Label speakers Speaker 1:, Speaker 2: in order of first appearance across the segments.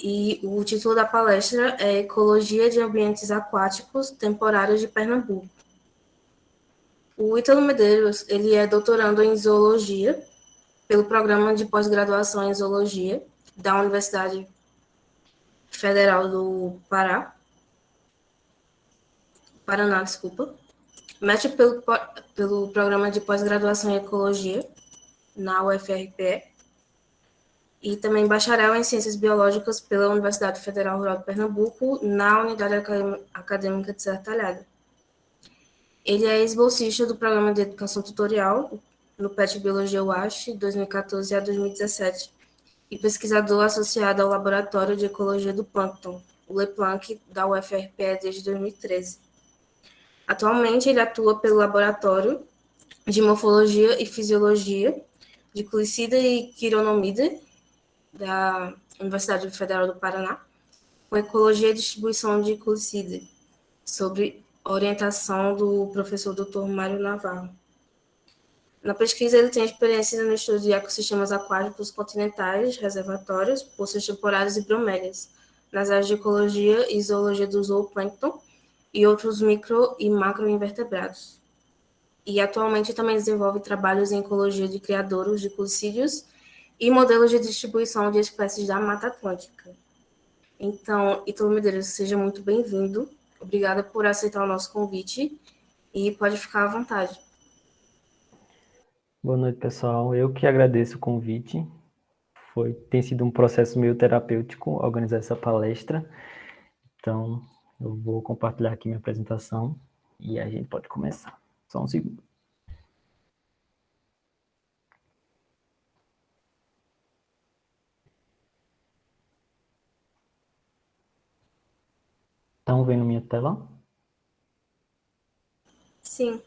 Speaker 1: E o título da palestra é Ecologia de Ambientes Aquáticos Temporários de Pernambuco. O Ítalo Medeiros, ele é doutorando em Zoologia pelo Programa de Pós-Graduação em Zoologia da Universidade Federal do Paraná, mestre pelo Programa de Pós-Graduação em Ecologia na UFRPE e também bacharel em Ciências Biológicas pela Universidade Federal Rural de Pernambuco na Unidade Acadêmica de Serra Talhada. Ele é ex-bolsista do Programa de Educação Tutorial no PET Biologia UASH, 2014 a 2017, e pesquisador associado ao Laboratório de Ecologia do Plâncton, o LEPLANC, da UFRPE desde 2013. Atualmente, ele atua pelo Laboratório de Morfologia e Fisiologia de Clicida e Quironomida, da Universidade Federal do Paraná, com Ecologia e Distribuição de Clicida, sobre orientação do professor Dr. Mário Navarro. Na pesquisa, ele tem experiência no estudo de ecossistemas aquáticos continentais, reservatórios, poços temporários e bromélias, nas áreas de ecologia e zoologia do zooplâncton e outros micro e macroinvertebrados. E atualmente também desenvolve trabalhos em ecologia de criadouros de cucídeos e modelos de distribuição de espécies da Mata Atlântica. Então, Ítalo Medeiros, seja muito bem-vindo. Obrigada por aceitar o nosso convite e pode ficar à vontade.
Speaker 2: Boa noite, pessoal. Eu que agradeço o convite. Tem sido um processo meio terapêutico organizar essa palestra. Então, eu vou compartilhar aqui minha apresentação e a gente pode começar. Só um segundo. Estão vendo minha tela?
Speaker 1: Sim.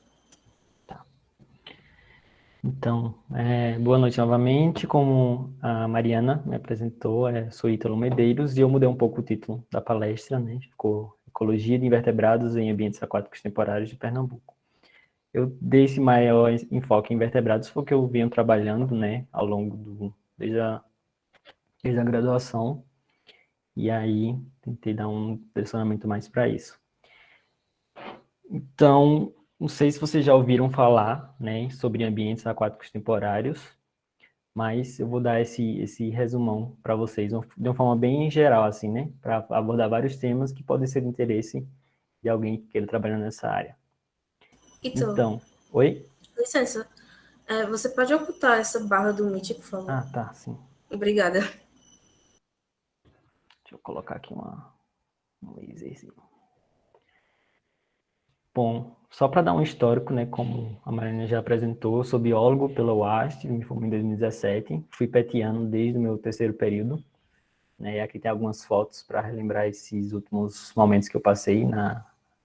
Speaker 2: Tá. Então, boa noite novamente. Como a Mariana me apresentou, sou Ítalo Medeiros e eu mudei um pouco o título da palestra, né? Ficou Ecologia de Invertebrados em Ambientes Aquáticos Temporários de Pernambuco. Eu dei esse maior enfoque em invertebrados porque eu venho trabalhando, né, ao longo desde a graduação, e aí tentei dar um direcionamento mais para isso. Então, não sei se vocês já ouviram falar, né, sobre ambientes aquáticos temporários, mas eu vou dar esse resumão para vocês, de uma forma bem geral, assim, né, para abordar vários temas que podem ser de interesse de alguém que queira trabalhar nessa área. Então, oi?
Speaker 1: Licença, você pode ocultar essa barra do Meet, por favor?
Speaker 2: Ah, tá, sim.
Speaker 1: Obrigada.
Speaker 2: Deixa eu colocar aqui um laserzinho. Bom, só para dar um histórico, né, como a Mariana já apresentou, sou biólogo pela UAST, me formei em 2017, fui petiano desde o meu terceiro período, né, e aqui tem algumas fotos para relembrar esses últimos momentos que eu passei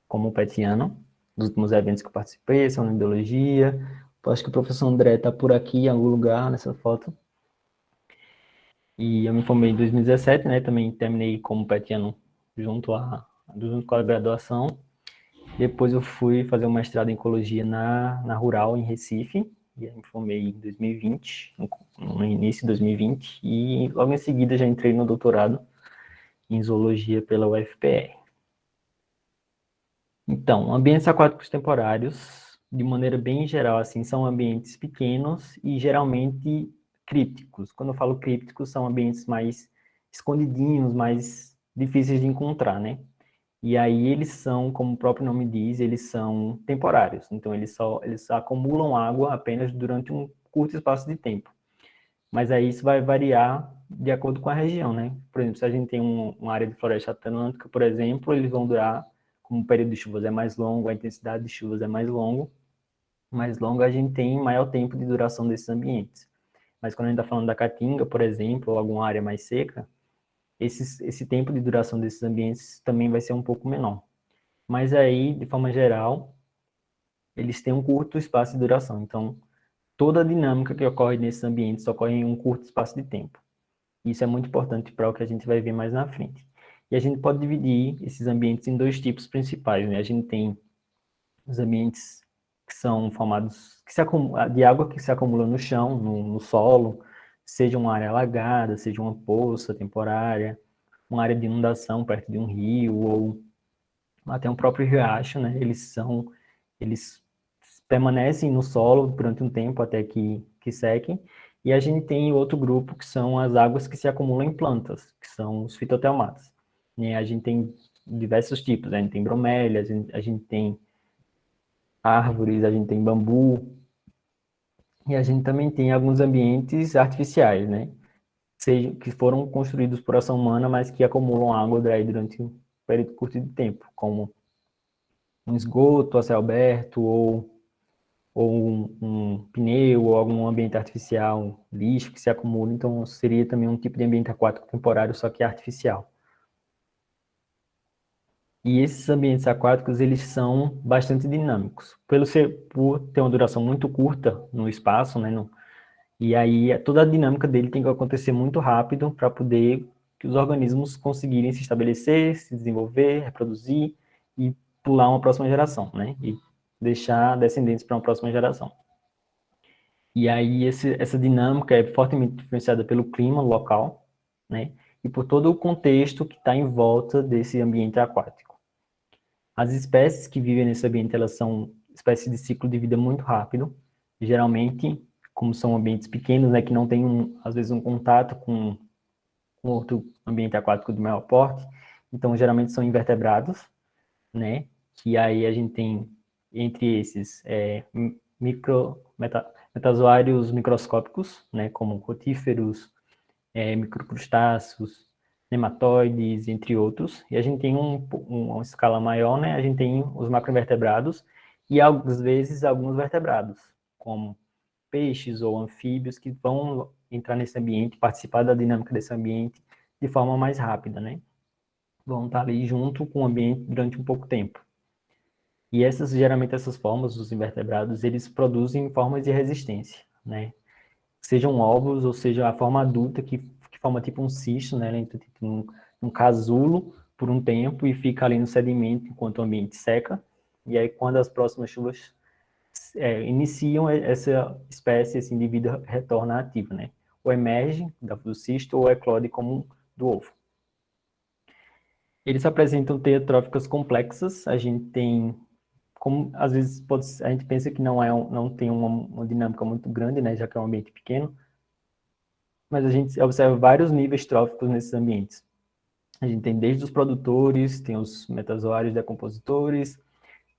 Speaker 2: como petiano, dos últimos eventos que eu participei, são na biologia. Acho que o professor André está por aqui em algum lugar nessa foto. E eu me formei em 2017, né, também terminei como petiano junto com a graduação. Depois eu fui fazer um mestrado em ecologia na Rural, em Recife, e aí me formei em 2020, no início de 2020, e logo em seguida já entrei no doutorado em zoologia pela UFPR. Então, ambientes aquáticos temporários, de maneira bem geral, assim, são ambientes pequenos e geralmente crípticos. Quando eu falo crípticos, são ambientes mais escondidinhos, mais difíceis de encontrar, né? E aí eles são, como o próprio nome diz, eles são temporários. Então, eles acumulam água apenas durante um curto espaço de tempo. Mas aí isso vai variar de acordo com a região, né? Por exemplo, se a gente tem uma área de floresta atlântica, por exemplo, eles vão durar, como o período de chuvas é mais longo, a intensidade de chuvas é mais longa, a gente tem maior tempo de duração desses ambientes. Mas quando a gente está falando da Caatinga, por exemplo, ou alguma área mais seca, esse tempo de duração desses ambientes também vai ser um pouco menor. Mas aí, de forma geral, eles têm um curto espaço de duração. Então, toda a dinâmica que ocorre nesses ambientes ocorre em um curto espaço de tempo. Isso é muito importante para o que a gente vai ver mais na frente. E a gente pode dividir esses ambientes em dois tipos principais, né? A gente tem os ambientes que são formados de água que se acumula no chão, no solo, seja uma área alagada, seja uma poça temporária, uma área de inundação perto de um rio ou até um próprio riacho, né? Eles permanecem no solo durante um tempo até que sequem. E a gente tem outro grupo que são as águas que se acumulam em plantas, que são os fitotelmatos. Né? A gente tem diversos tipos, né? A gente tem bromélias, a gente tem árvores, a gente tem bambu, e a gente também tem alguns ambientes artificiais, né? Que foram construídos por ação humana, mas que acumulam água daí durante um período curto de tempo, como um esgoto a céu aberto, ou um pneu, ou algum ambiente artificial, um lixo que se acumula. Então, seria também um tipo de ambiente aquático temporário, só que artificial. E esses ambientes aquáticos, eles são bastante dinâmicos. Por ter uma duração muito curta no espaço, né, e aí toda a dinâmica dele tem que acontecer muito rápido para poder que os organismos conseguirem se estabelecer, se desenvolver, reproduzir e pular uma próxima geração, né? E deixar descendentes para uma próxima geração. E aí essa dinâmica é fortemente influenciada pelo clima local, né? E por todo o contexto que está em volta desse ambiente aquático. As espécies que vivem nesse ambiente, elas são espécies de ciclo de vida muito rápido. Geralmente, como são ambientes pequenos, né, que não tem, às vezes, um contato com outro ambiente aquático de maior porte, então, geralmente, são invertebrados, né, que aí a gente tem, entre esses, metazoários microscópicos, né, como rotíferos, microcrustáceos, nematóides, entre outros. E a gente tem uma escala maior, né? A gente tem os macroinvertebrados e, às vezes, alguns vertebrados, como peixes ou anfíbios, que vão entrar nesse ambiente, participar da dinâmica desse ambiente de forma mais rápida, né? Vão estar ali junto com o ambiente durante um pouco tempo. E geralmente essas formas, os invertebrados, eles produzem formas de resistência, né? Sejam ovos ou seja a forma adulta que forma tipo um cisto, né? Ela entra tipo um casulo por um tempo e fica ali no sedimento enquanto o ambiente seca. E aí quando as próximas chuvas iniciam, essa espécie assim, de vida retorna ativa, né? Ou emerge do cisto ou eclode como do ovo. Eles apresentam teias tróficas complexas. A gente tem, como às vezes a gente pensa que não tem uma dinâmica muito grande, né? Já que é um ambiente pequeno, mas a gente observa vários níveis tróficos nesses ambientes. A gente tem desde os produtores, tem os metazoários decompositores,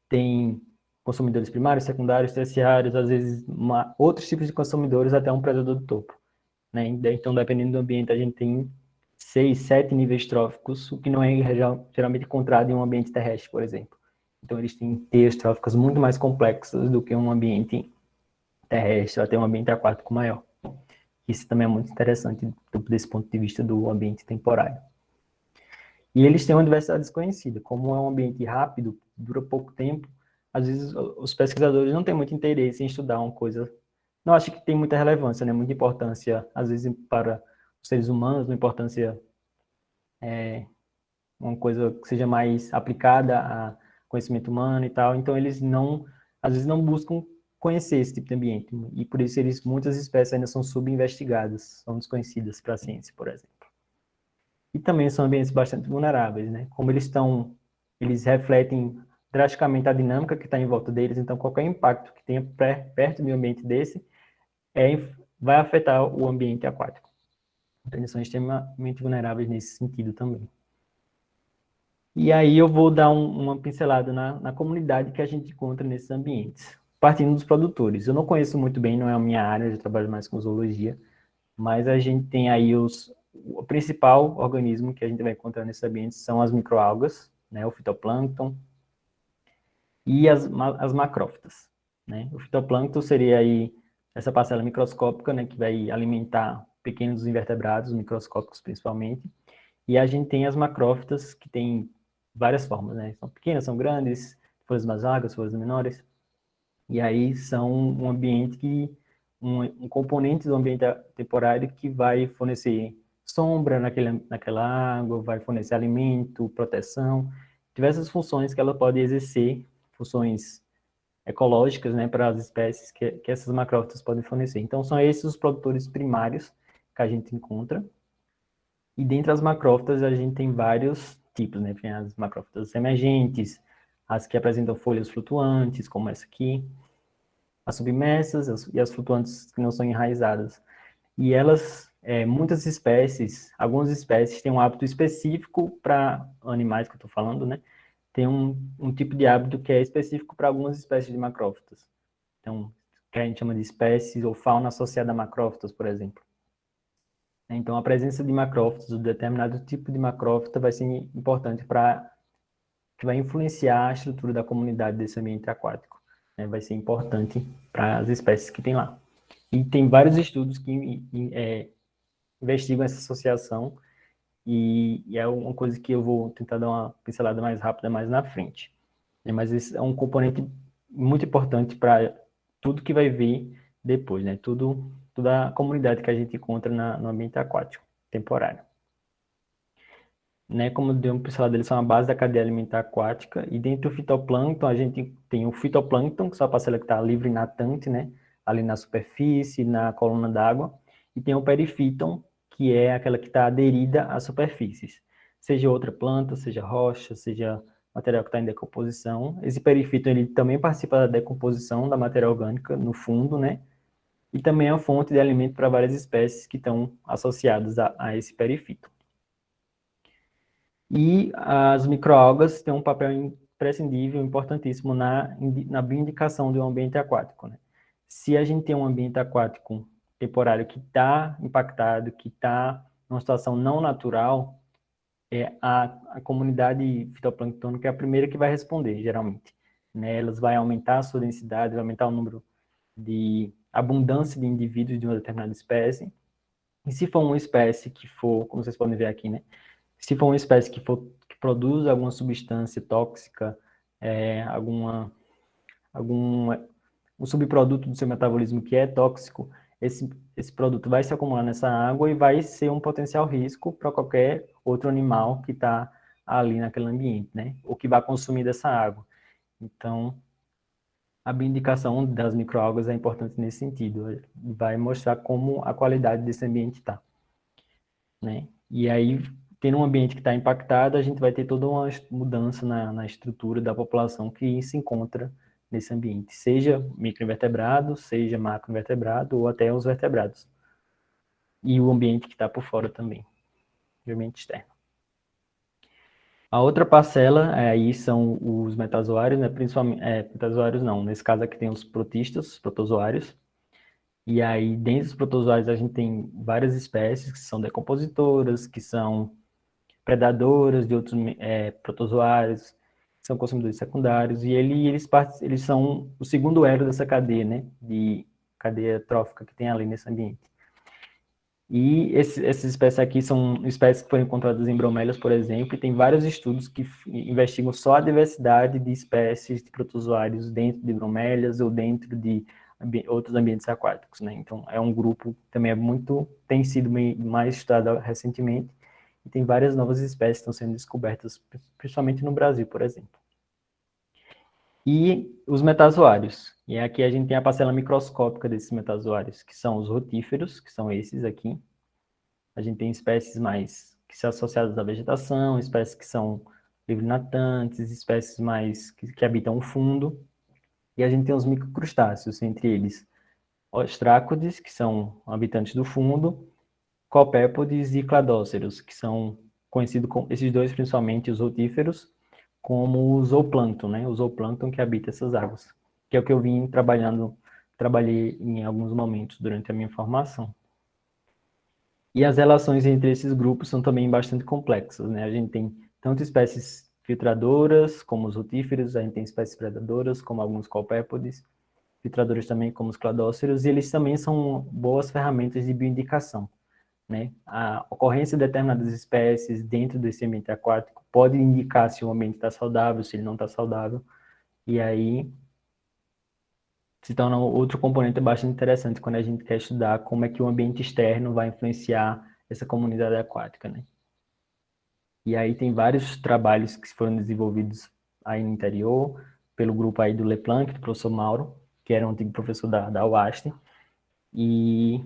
Speaker 2: tem consumidores primários, secundários, terciários, às vezes outros tipos de consumidores, até um predador do topo. Né? Então, dependendo do ambiente, a gente tem 6, 7 níveis tróficos, o que não é geralmente encontrado em um ambiente terrestre, por exemplo. Então, eles têm teias tróficas muito mais complexas do que um ambiente terrestre, ou até um ambiente aquático maior. Isso também é muito interessante desse ponto de vista do ambiente temporário. E eles têm uma diversidade desconhecida. Como é um ambiente rápido, dura pouco tempo, às vezes os pesquisadores não têm muito interesse em estudar uma coisa. Não acho que tem muita relevância, né? Muita importância, às vezes, para os seres humanos, uma importância, uma coisa que seja mais aplicada a conhecimento humano e tal. Então, eles não, às vezes, não buscam conhecer esse tipo de ambiente. E por isso, muitas espécies ainda são subinvestigadas, são desconhecidas para a ciência, por exemplo. E também são ambientes bastante vulneráveis, né? Como eles refletem drasticamente a dinâmica que está em volta deles, então qualquer impacto que tenha perto de um ambiente desse vai afetar o ambiente aquático. Então, eles são extremamente vulneráveis nesse sentido também. E aí eu vou dar uma pincelada na comunidade que a gente encontra nesses ambientes, partindo dos produtores. Eu não conheço muito bem, não é a minha área, eu trabalho mais com zoologia, mas a gente tem aí o principal organismo que a gente vai encontrar nesse ambiente são as microalgas, né, o fitoplâncton e as macrófitas, né? O fitoplâncton seria aí essa parcela microscópica, né, que vai alimentar pequenos invertebrados, microscópicos principalmente, e a gente tem as macrófitas que tem várias formas, né? São pequenas, são grandes, folhas mais largas, folhas menores, e aí são um ambiente um componente do ambiente temporário que vai fornecer sombra naquela água, vai fornecer alimento, proteção, diversas funções que ela pode exercer, funções ecológicas, né, para as espécies que essas macrófitas podem fornecer. Então, são esses os produtores primários que a gente encontra. E dentre as macrófitas, a gente tem vários tipos, né? Tem as macrófitas emergentes, as que apresentam folhas flutuantes, como essa aqui, as submersas e as flutuantes que não são enraizadas. E elas, muitas espécies, algumas espécies têm um hábito específico para animais que eu estou falando, né? Tem um tipo de hábito que é específico para algumas espécies de macrófitas. Então, que a gente chama de espécies ou fauna associada a macrófitas, por exemplo. Então, a presença de macrófitos, um determinado tipo de macrófita vai ser importante que vai influenciar a estrutura da comunidade desse ambiente aquático. Né? Vai ser importante para as espécies que tem lá. E tem vários estudos que investigam essa associação e é uma coisa que eu vou tentar dar uma pincelada mais rápida mais na frente. Mas esse é um componente muito importante para tudo que vai vir depois, né? Toda a comunidade que a gente encontra no ambiente aquático temporário. Né, como deu uma pincelada, eles são a base da cadeia alimentar aquática, e dentro do fitoplâncton, a gente tem o fitoplâncton, que é a parcela que está livre e natante, né, ali na superfície, na coluna d'água, e tem o perifíton, que é aquela que está aderida às superfícies, seja outra planta, seja rocha, seja material que está em decomposição. Esse perifíton, ele também participa da decomposição da matéria orgânica no fundo, né, e também é a fonte de alimento para várias espécies que estão associadas a esse perifíton. E as microalgas têm um papel imprescindível, importantíssimo na bioindicação de um ambiente aquático. Né? Se a gente tem um ambiente aquático temporário que está impactado, que está numa situação não natural, a comunidade fitoplânctônica é a primeira que vai responder, geralmente. Né? Elas vão aumentar a sua densidade, vai aumentar o número de abundância de indivíduos de uma determinada espécie. E se for uma espécie que for, como vocês podem ver aqui, né? Se for uma espécie que produz alguma substância tóxica, um subproduto do seu metabolismo que é tóxico, esse produto vai se acumular nessa água e vai ser um potencial risco para qualquer outro animal que está ali naquele ambiente, né? Ou que vai consumir dessa água. Então, a bioindicação das microalgas é importante nesse sentido. Vai mostrar como a qualidade desse ambiente está, né? E aí, tendo um ambiente que está impactado, a gente vai ter toda uma mudança na estrutura da população que se encontra nesse ambiente, seja microinvertebrado, seja macroinvertebrado ou até os vertebrados. E o ambiente que está por fora também, o ambiente externo. A outra parcela aí são os metazoários, né? Principalmente, metazoários não, nesse caso aqui tem os protistas, os protozoários. E aí, dentro dos protozoários, a gente tem várias espécies que são decompositoras, que são predadoras de outros protozoários, que são consumidores secundários, e eles são o segundo elo dessa cadeia, né, de cadeia trófica que tem ali nesse ambiente. E essas espécies aqui são espécies que foram encontradas em bromélias, por exemplo, e tem vários estudos que investigam só a diversidade de espécies de protozoários dentro de bromélias ou dentro de outros ambientes aquáticos, né? Então, é um grupo que também tem sido mais estudado recentemente, e tem várias novas espécies que estão sendo descobertas, principalmente no Brasil, por exemplo. E os metazoários. E aqui a gente tem a parcela microscópica desses metazoários, que são os rotíferos, que são esses aqui. A gente tem espécies mais que são associadas à vegetação, espécies que são livre-natantes, espécies mais que habitam o fundo. E a gente tem os microcrustáceos, entre eles ostrácodes, que são habitantes do fundo, copépodes e cladóceros, que são conhecidos como, esses dois principalmente, os rotíferos, como o zooplâncton, né? O zooplâncton que habita essas águas, que é o que eu trabalhei em alguns momentos durante a minha formação. E as relações entre esses grupos são também bastante complexas, né? A gente tem tanto espécies filtradoras, como os rotíferos, a gente tem espécies predadoras, como alguns copépodes, filtradores também, como os cladóceros, e eles também são boas ferramentas de bioindicação, né? A ocorrência de determinadas espécies dentro desse ambiente aquático pode indicar se o ambiente está saudável, se ele não está saudável, e aí se torna outro componente bastante interessante quando a gente quer estudar como é que o ambiente externo vai influenciar essa comunidade aquática, né? E aí tem vários trabalhos que foram desenvolvidos aí no interior, pelo grupo aí do LePlanck, do professor Mauro, que era um antigo professor da UAST, e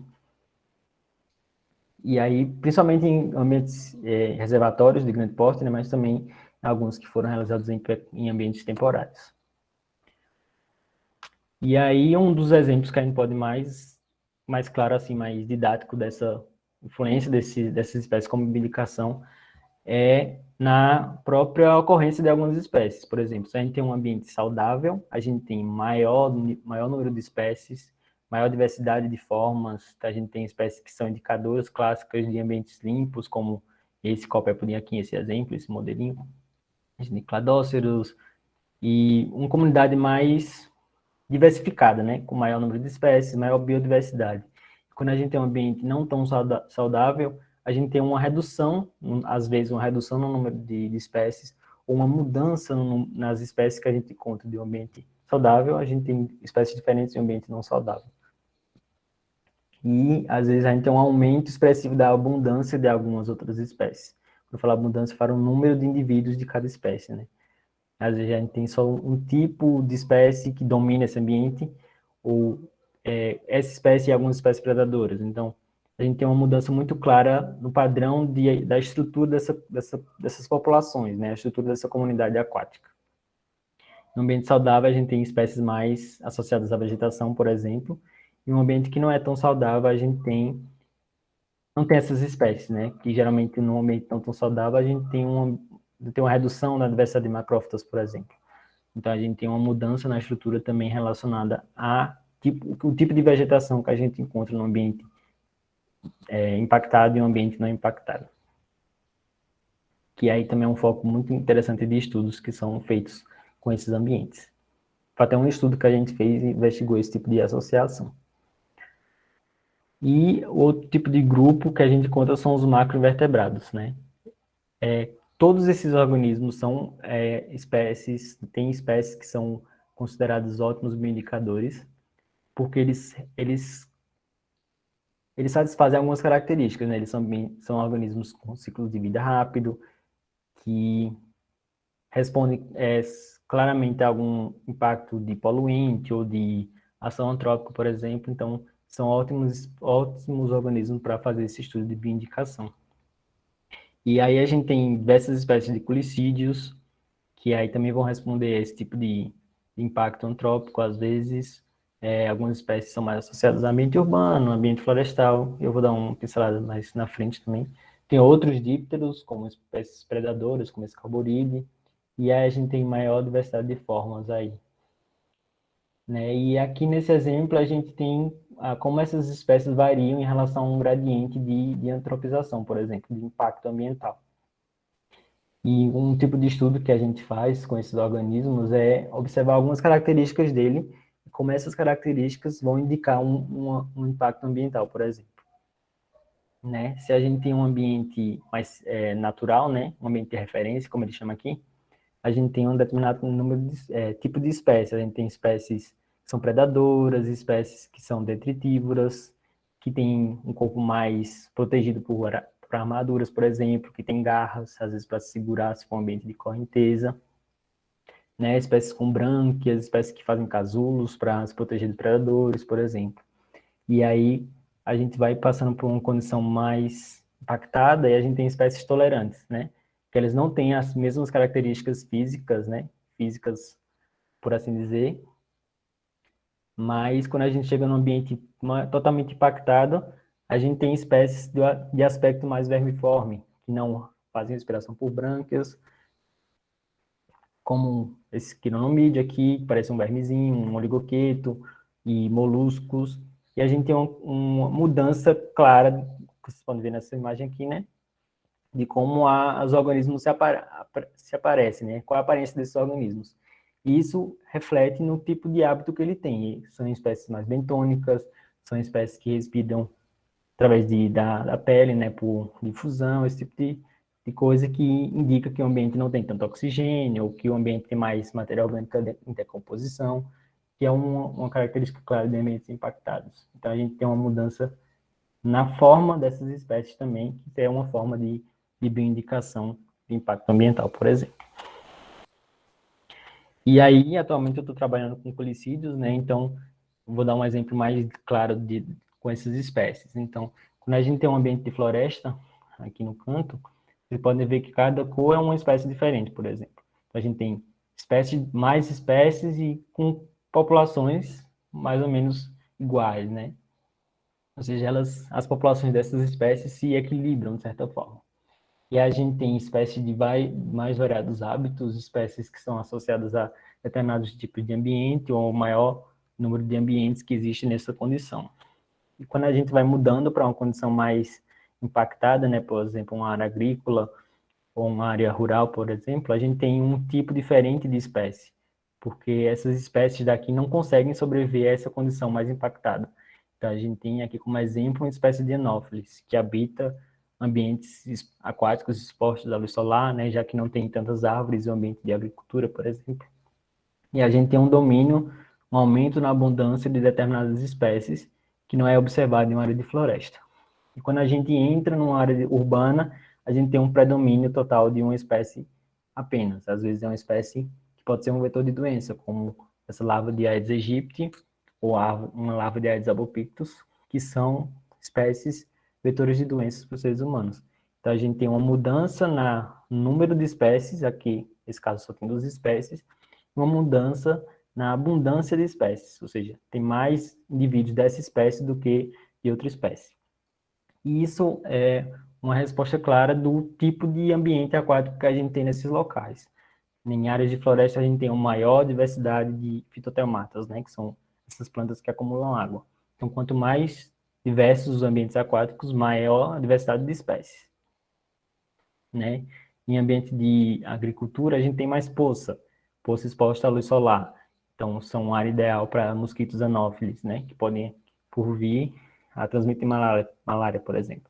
Speaker 2: aí, principalmente em ambientes reservatórios de grande porte, né, mas também alguns que foram realizados em ambientes temporários. E aí, um dos exemplos que a gente pode mais claro, assim, mais didático dessa influência dessas espécies como indicação é na própria ocorrência de algumas espécies. Por exemplo, se a gente tem um ambiente saudável, a gente tem maior número de espécies, maior diversidade de formas, a gente tem espécies que são indicadoras clássicas de ambientes limpos, como esse Copepodin aqui, esse exemplo, esse modelinho, a gente tem cladóceros, e uma comunidade mais diversificada, né, com maior número de espécies, maior biodiversidade. Quando a gente tem um ambiente não tão saudável, a gente tem uma redução, às vezes uma redução no número de espécies, ou uma mudança nas espécies que a gente encontra de um ambiente saudável, a gente tem espécies diferentes de um ambiente não saudável. E, às vezes, a gente tem um aumento expressivo da abundância de algumas outras espécies. Quando eu falo abundância, eu falo o número de indivíduos de cada espécie, né? Às vezes a gente tem só um tipo de espécie que domina esse ambiente, ou essa espécie e algumas espécies predadoras. Então, a gente tem uma mudança muito clara no padrão da estrutura dessas populações, né? A estrutura dessa comunidade aquática. No ambiente saudável, a gente tem espécies mais associadas à vegetação, por exemplo, e um ambiente que não é tão saudável, a gente não tem essas espécies, né? Que geralmente, num ambiente não tão saudável, a gente tem uma redução na diversidade de macrófitas, por exemplo. Então, a gente tem uma mudança na estrutura também relacionada o tipo de vegetação que a gente encontra no ambiente impactado e um ambiente não impactado. Que aí também é um foco muito interessante de estudos que são feitos com esses ambientes. Foi até um estudo que a gente fez e investigou esse tipo de associação. E o outro tipo de grupo que a gente encontra são os macroinvertebrados, né? Todos esses organismos são tem espécies que são consideradas ótimos bioindicadores, porque eles satisfazem algumas características, né? Eles são organismos com ciclo de vida rápido, que respondem claramente a algum impacto de poluente ou de ação antrópica, por exemplo. Então, são ótimos organismos para fazer esse estudo de bioindicação. E aí a gente tem diversas espécies de culicídios, que aí também vão responder a esse tipo de impacto antrópico, às vezes. Algumas espécies são mais associadas ao ambiente urbano, ambiente florestal. Eu vou dar uma pincelada mais na frente também. Tem outros dípteros, como espécies predadoras, como esse carboride. E aí a gente tem maior diversidade de formas aí. Né? E aqui nesse exemplo a gente tem como essas espécies variam em relação a um gradiente de antropização, por exemplo, de impacto ambiental. E um tipo de estudo que a gente faz com esses organismos é observar algumas características dele, e como essas características vão indicar um impacto ambiental, por exemplo. Né? Se a gente tem um ambiente mais natural, né? Um ambiente de referência, como ele chama aqui, a gente tem um determinado tipo de espécies. A gente tem espécies que são predadoras, espécies que são detritívoras, que têm um corpo mais protegido por armaduras, por exemplo, que tem garras, às vezes para se segurar se for um ambiente de correnteza. Né? Espécies com brânquias, espécies que fazem casulos para se proteger de predadores, por exemplo. E aí a gente vai passando por uma condição mais impactada e a gente tem espécies tolerantes, né? Que eles não têm as mesmas características físicas, né? Físicas, por assim dizer. Mas quando a gente chega num ambiente totalmente impactado, a gente tem espécies de aspecto mais vermiforme, que não fazem respiração por brânquias, como esse quironomídeo aqui, que parece um vermezinho, um oligoqueto, e moluscos. E a gente tem uma mudança clara, que vocês podem ver nessa imagem aqui, né? De como os organismos se aparecem, né? Qual a aparência desses organismos. E isso reflete no tipo de hábito que ele tem. São espécies mais bentônicas, são espécies que respiram através da pele, né? Por difusão, esse tipo de coisa que indica que o ambiente não tem tanto oxigênio, ou que o ambiente tem mais matéria orgânica em decomposição, que é uma característica clara de ambientes impactados. Então, a gente tem uma mudança na forma dessas espécies também, que é uma forma de bioindicação de impacto ambiental, por exemplo. E aí, atualmente, eu estou trabalhando com colicídios, né? Então, vou dar um exemplo mais claro com essas espécies. Então, quando a gente tem um ambiente de floresta, aqui no canto, vocês podem ver que cada cor é uma espécie diferente, por exemplo. Então, a gente tem mais espécies e com populações mais ou menos iguais, né? Ou seja, as populações dessas espécies se equilibram, de certa forma. E a gente tem espécies de mais variados hábitos, espécies que são associadas a determinados tipos de ambiente ou maior número de ambientes que existe nessa condição. E quando a gente vai mudando para uma condição mais impactada, né, por exemplo, uma área agrícola ou uma área rural, por exemplo, a gente tem um tipo diferente de espécie, porque essas espécies daqui não conseguem sobreviver a essa condição mais impactada. Então, a gente tem aqui como exemplo uma espécie de anófilis, que habita ambientes aquáticos expostos à luz solar, né, já que não tem tantas árvores, um ambiente de agricultura, por exemplo. E a gente tem um domínio, um aumento na abundância de determinadas espécies que não é observado em uma área de floresta. E quando a gente entra numa área urbana, a gente tem um predomínio total de uma espécie apenas. Às vezes é uma espécie que pode ser um vetor de doença, como essa larva de Aedes aegypti ou uma larva de Aedes albopictus, que são espécies vetores de doenças para os seres humanos. Então a gente tem uma mudança no número de espécies, aqui nesse caso só tem 2 espécies, uma mudança na abundância de espécies, ou seja, tem mais indivíduos dessa espécie do que de outra espécie. E isso é uma resposta clara do tipo de ambiente aquático que a gente tem nesses locais. Em áreas de floresta, a gente tem uma maior diversidade de fitoteomatas, né, que são essas plantas que acumulam água. Então, quanto mais diversos os ambientes aquáticos, maior a diversidade de espécies. Né? Em ambiente de agricultura, a gente tem mais poça exposta à luz solar. Então, são uma área ideal para mosquitos anófilis, né, que podem, por vir, a transmitir malária, por exemplo.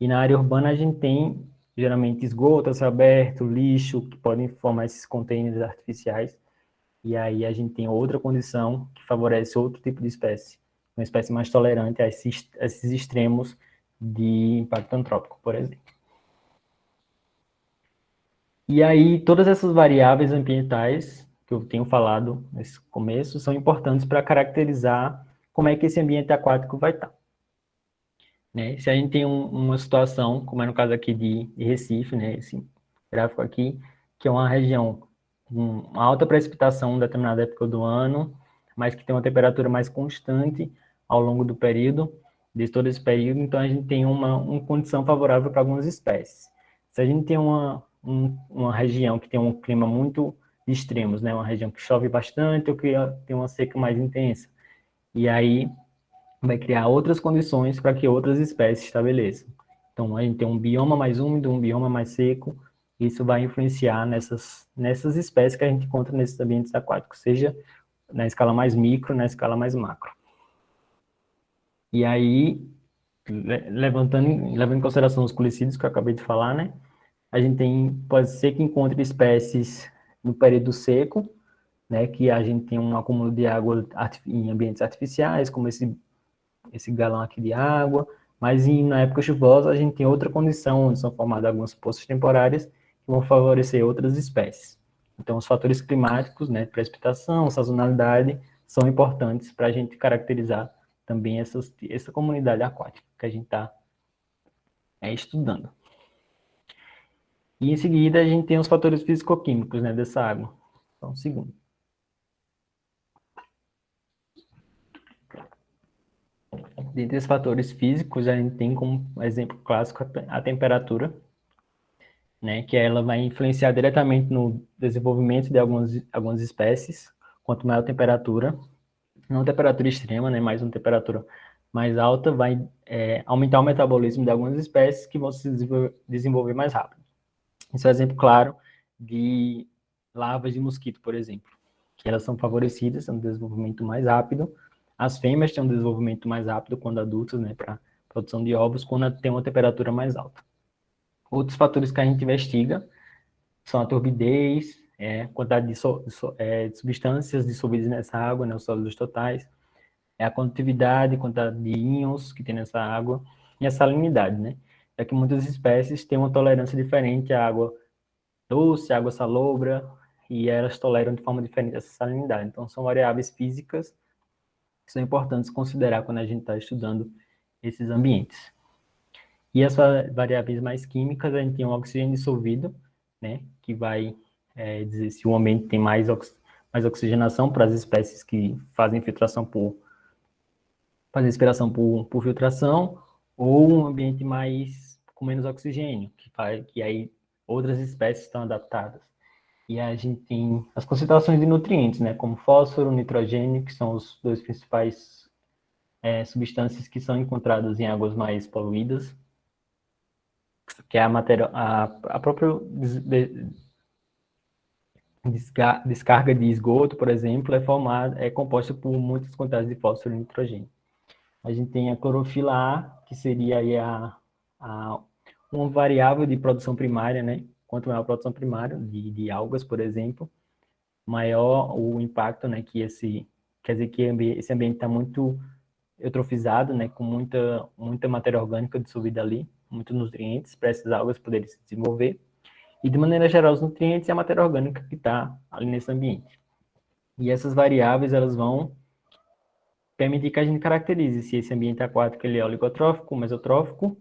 Speaker 2: E na área urbana a gente tem, geralmente, esgoto a céu aberto, lixo, que podem formar esses containers artificiais. E aí a gente tem outra condição que favorece outro tipo de espécie, uma espécie mais tolerante a esses extremos de impacto antrópico, por exemplo. E aí, todas essas variáveis ambientais que eu tenho falado nesse começo são importantes para caracterizar como é que esse ambiente aquático vai estar. Né? Se a gente tem uma situação, como é no caso aqui de Recife, né, esse gráfico aqui, que é uma região com alta precipitação em determinada época do ano, mas que tem uma temperatura mais constante ao longo do período, de todo esse período, então a gente tem uma condição favorável para algumas espécies. Se a gente tem uma região que tem um clima muito de extremos, né, uma região que chove bastante ou que tem uma seca mais intensa, e aí vai criar outras condições para que outras espécies estabeleçam. Então, a gente tem um bioma mais úmido, um bioma mais seco, isso vai influenciar nessas espécies que a gente encontra nesses ambientes aquáticos, seja na escala mais micro, na escala mais macro. E aí, levando em consideração os colicídios que eu acabei de falar, né, a gente pode ser que encontre espécies no período seco, né, que a gente tem um acúmulo de água em ambientes artificiais, como esse galão aqui de água, mas na época chuvosa a gente tem outra condição, onde são formadas algumas poças temporárias que vão favorecer outras espécies. Então, os fatores climáticos, né, precipitação, sazonalidade, são importantes para a gente caracterizar também essa comunidade aquática que a gente está estudando. E em seguida a gente tem os fatores físico-químicos, né, dessa água. Então, um segundo. Dentre os fatores físicos, a gente tem como exemplo clássico a temperatura, né, que ela vai influenciar diretamente no desenvolvimento de algumas espécies. Quanto maior a temperatura, não temperatura extrema, né, mas uma temperatura mais alta, vai aumentar o metabolismo de algumas espécies que vão se desenvolver mais rápido. Esse é um exemplo claro de larvas de mosquito, por exemplo, que elas são favorecidas no desenvolvimento mais rápido. As fêmeas têm um desenvolvimento mais rápido quando adultas, né, para produção de ovos, quando tem uma temperatura mais alta. Outros fatores que a gente investiga são a turbidez, quantidade de substâncias dissolvidas nessa água, né, os sólidos totais, é a condutividade, quantidade de íons que tem nessa água e a salinidade, né? Já que muitas espécies têm uma tolerância diferente à água doce, à água salobra, e elas toleram de forma diferente essa salinidade. Então, são variáveis físicas que são importantes considerar quando a gente está estudando esses ambientes. E as variáveis mais químicas, a gente tem o oxigênio dissolvido, né, que vai dizer se o ambiente tem mais oxigenação para as espécies que fazem filtração fazem respiração por filtração, ou um ambiente mais com menos oxigênio, que aí outras espécies estão adaptadas. E a gente tem as concentrações de nutrientes, né, como fósforo, nitrogênio, que são os dois principais substâncias que são encontradas em águas mais poluídas, que é a matéria, a própria descarga de esgoto, por exemplo, é composta por muitas quantidades de fósforo e nitrogênio. A gente tem a clorofila A, que seria aí uma variável de produção primária, né? Quanto maior a produção primária de algas, por exemplo, maior o impacto, né? Quer dizer que esse ambiente está muito eutrofizado, né? Com muita matéria orgânica dissolvida ali, muitos nutrientes para essas algas poderem se desenvolver. E, de maneira geral, os nutrientes e a matéria orgânica que está ali nesse ambiente. E essas variáveis, elas vão permitir que a gente caracterize se esse ambiente aquático ele é oligotrófico, mesotrófico,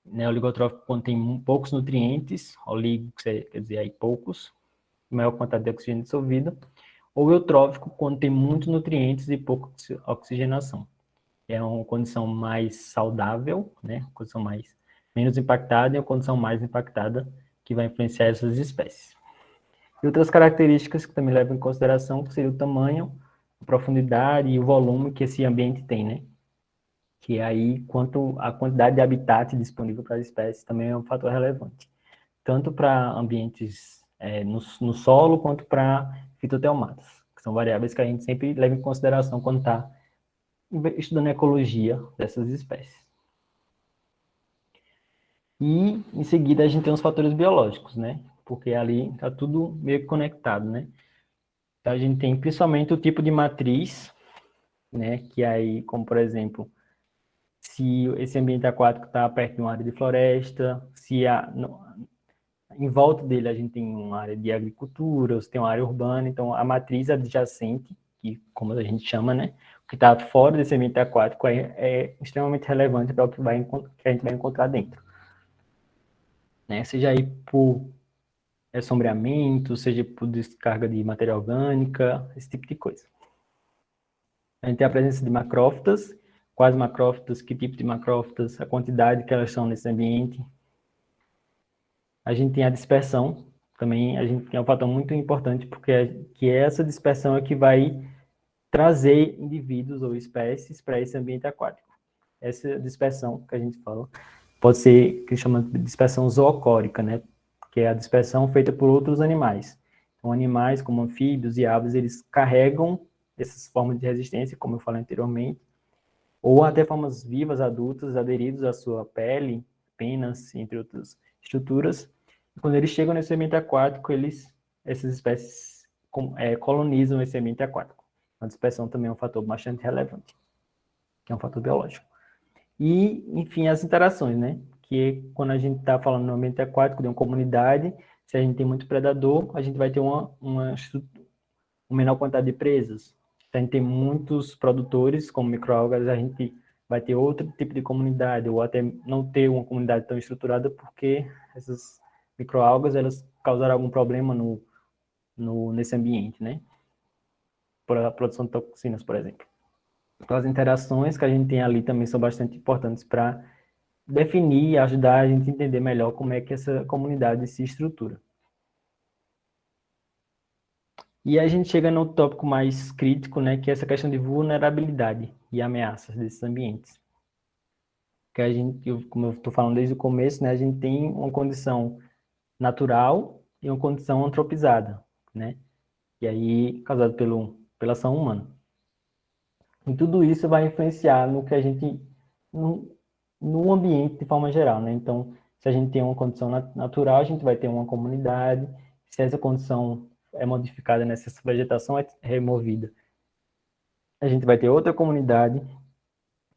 Speaker 2: né? Oligotrófico contém poucos nutrientes, oligo quer dizer aí poucos, maior quantidade de oxigênio dissolvido, ou eutrófico, quando tem muitos nutrientes e pouca oxigenação. É uma condição mais saudável, né? Uma condição menos impactada e uma condição mais impactada que vai influenciar essas espécies. E outras características que também levam em consideração que seria o tamanho, a profundidade e o volume que esse ambiente tem, né? Que aí, quanto a quantidade de habitat disponível para as espécies também é um fator relevante, tanto para ambientes no solo, quanto para fitoteomatas, que são variáveis que a gente sempre leva em consideração quando está estudando a ecologia dessas espécies. E, em seguida, a gente tem os fatores biológicos, né? Porque ali está tudo meio que conectado, né? Então, a gente tem principalmente o tipo de matriz, né? Que aí, como por exemplo, se esse ambiente aquático está perto de uma área de floresta, em volta dele a gente tem uma área de agricultura, ou se tem uma área urbana, então a matriz adjacente, que como a gente chama, né? O que está fora desse ambiente aquático é extremamente relevante para o que a gente vai encontrar dentro. Né? Seja aí por sombreamento, seja por descarga de matéria orgânica, esse tipo de coisa. A gente tem a presença de macrófitas, quais macrófitas, que tipo de macrófitas, a quantidade que elas são nesse ambiente. A gente tem a dispersão, também a gente tem um fator muito importante, porque que essa dispersão é que vai trazer indivíduos ou espécies para esse ambiente aquático. Essa dispersão que a gente fala pode ser que chama de dispersão zoocórica, né? Que é a dispersão feita por outros animais. Então, animais como anfíbios e aves, eles carregam essas formas de resistência, como eu falei anteriormente, ou até formas vivas, adultas, aderidos à sua pele, penas, entre outras estruturas. E quando eles chegam nesse ambiente aquático, essas espécies colonizam esse ambiente aquático. A dispersão também é um fator bastante relevante, que é um fator biológico. E, enfim, as interações, né? Que quando a gente está falando no ambiente aquático de uma comunidade, se a gente tem muito predador, a gente vai ter uma menor quantidade de presas. Se a gente tem muitos produtores, como microalgas, a gente vai ter outro tipo de comunidade, ou até não ter uma comunidade tão estruturada, porque essas microalgas, elas causaram algum problema nesse ambiente, né? Por a produção de toxinas, por exemplo. Então, as interações que a gente tem ali também são bastante importantes para definir e ajudar a gente a entender melhor como é que essa comunidade se estrutura. E a gente chega no tópico mais crítico, né, que é essa questão de vulnerabilidade e ameaças desses ambientes. Que a gente, como eu estou falando desde o começo, né, a gente tem uma condição natural e uma condição antropizada, né? E aí causada pela ação humana. E tudo isso vai influenciar no que a gente no ambiente de forma geral, né? Então, se a gente tem uma condição natural, a gente vai ter uma comunidade. Se essa condição é modificada, né? Se essa vegetação é removida, a gente vai ter outra comunidade,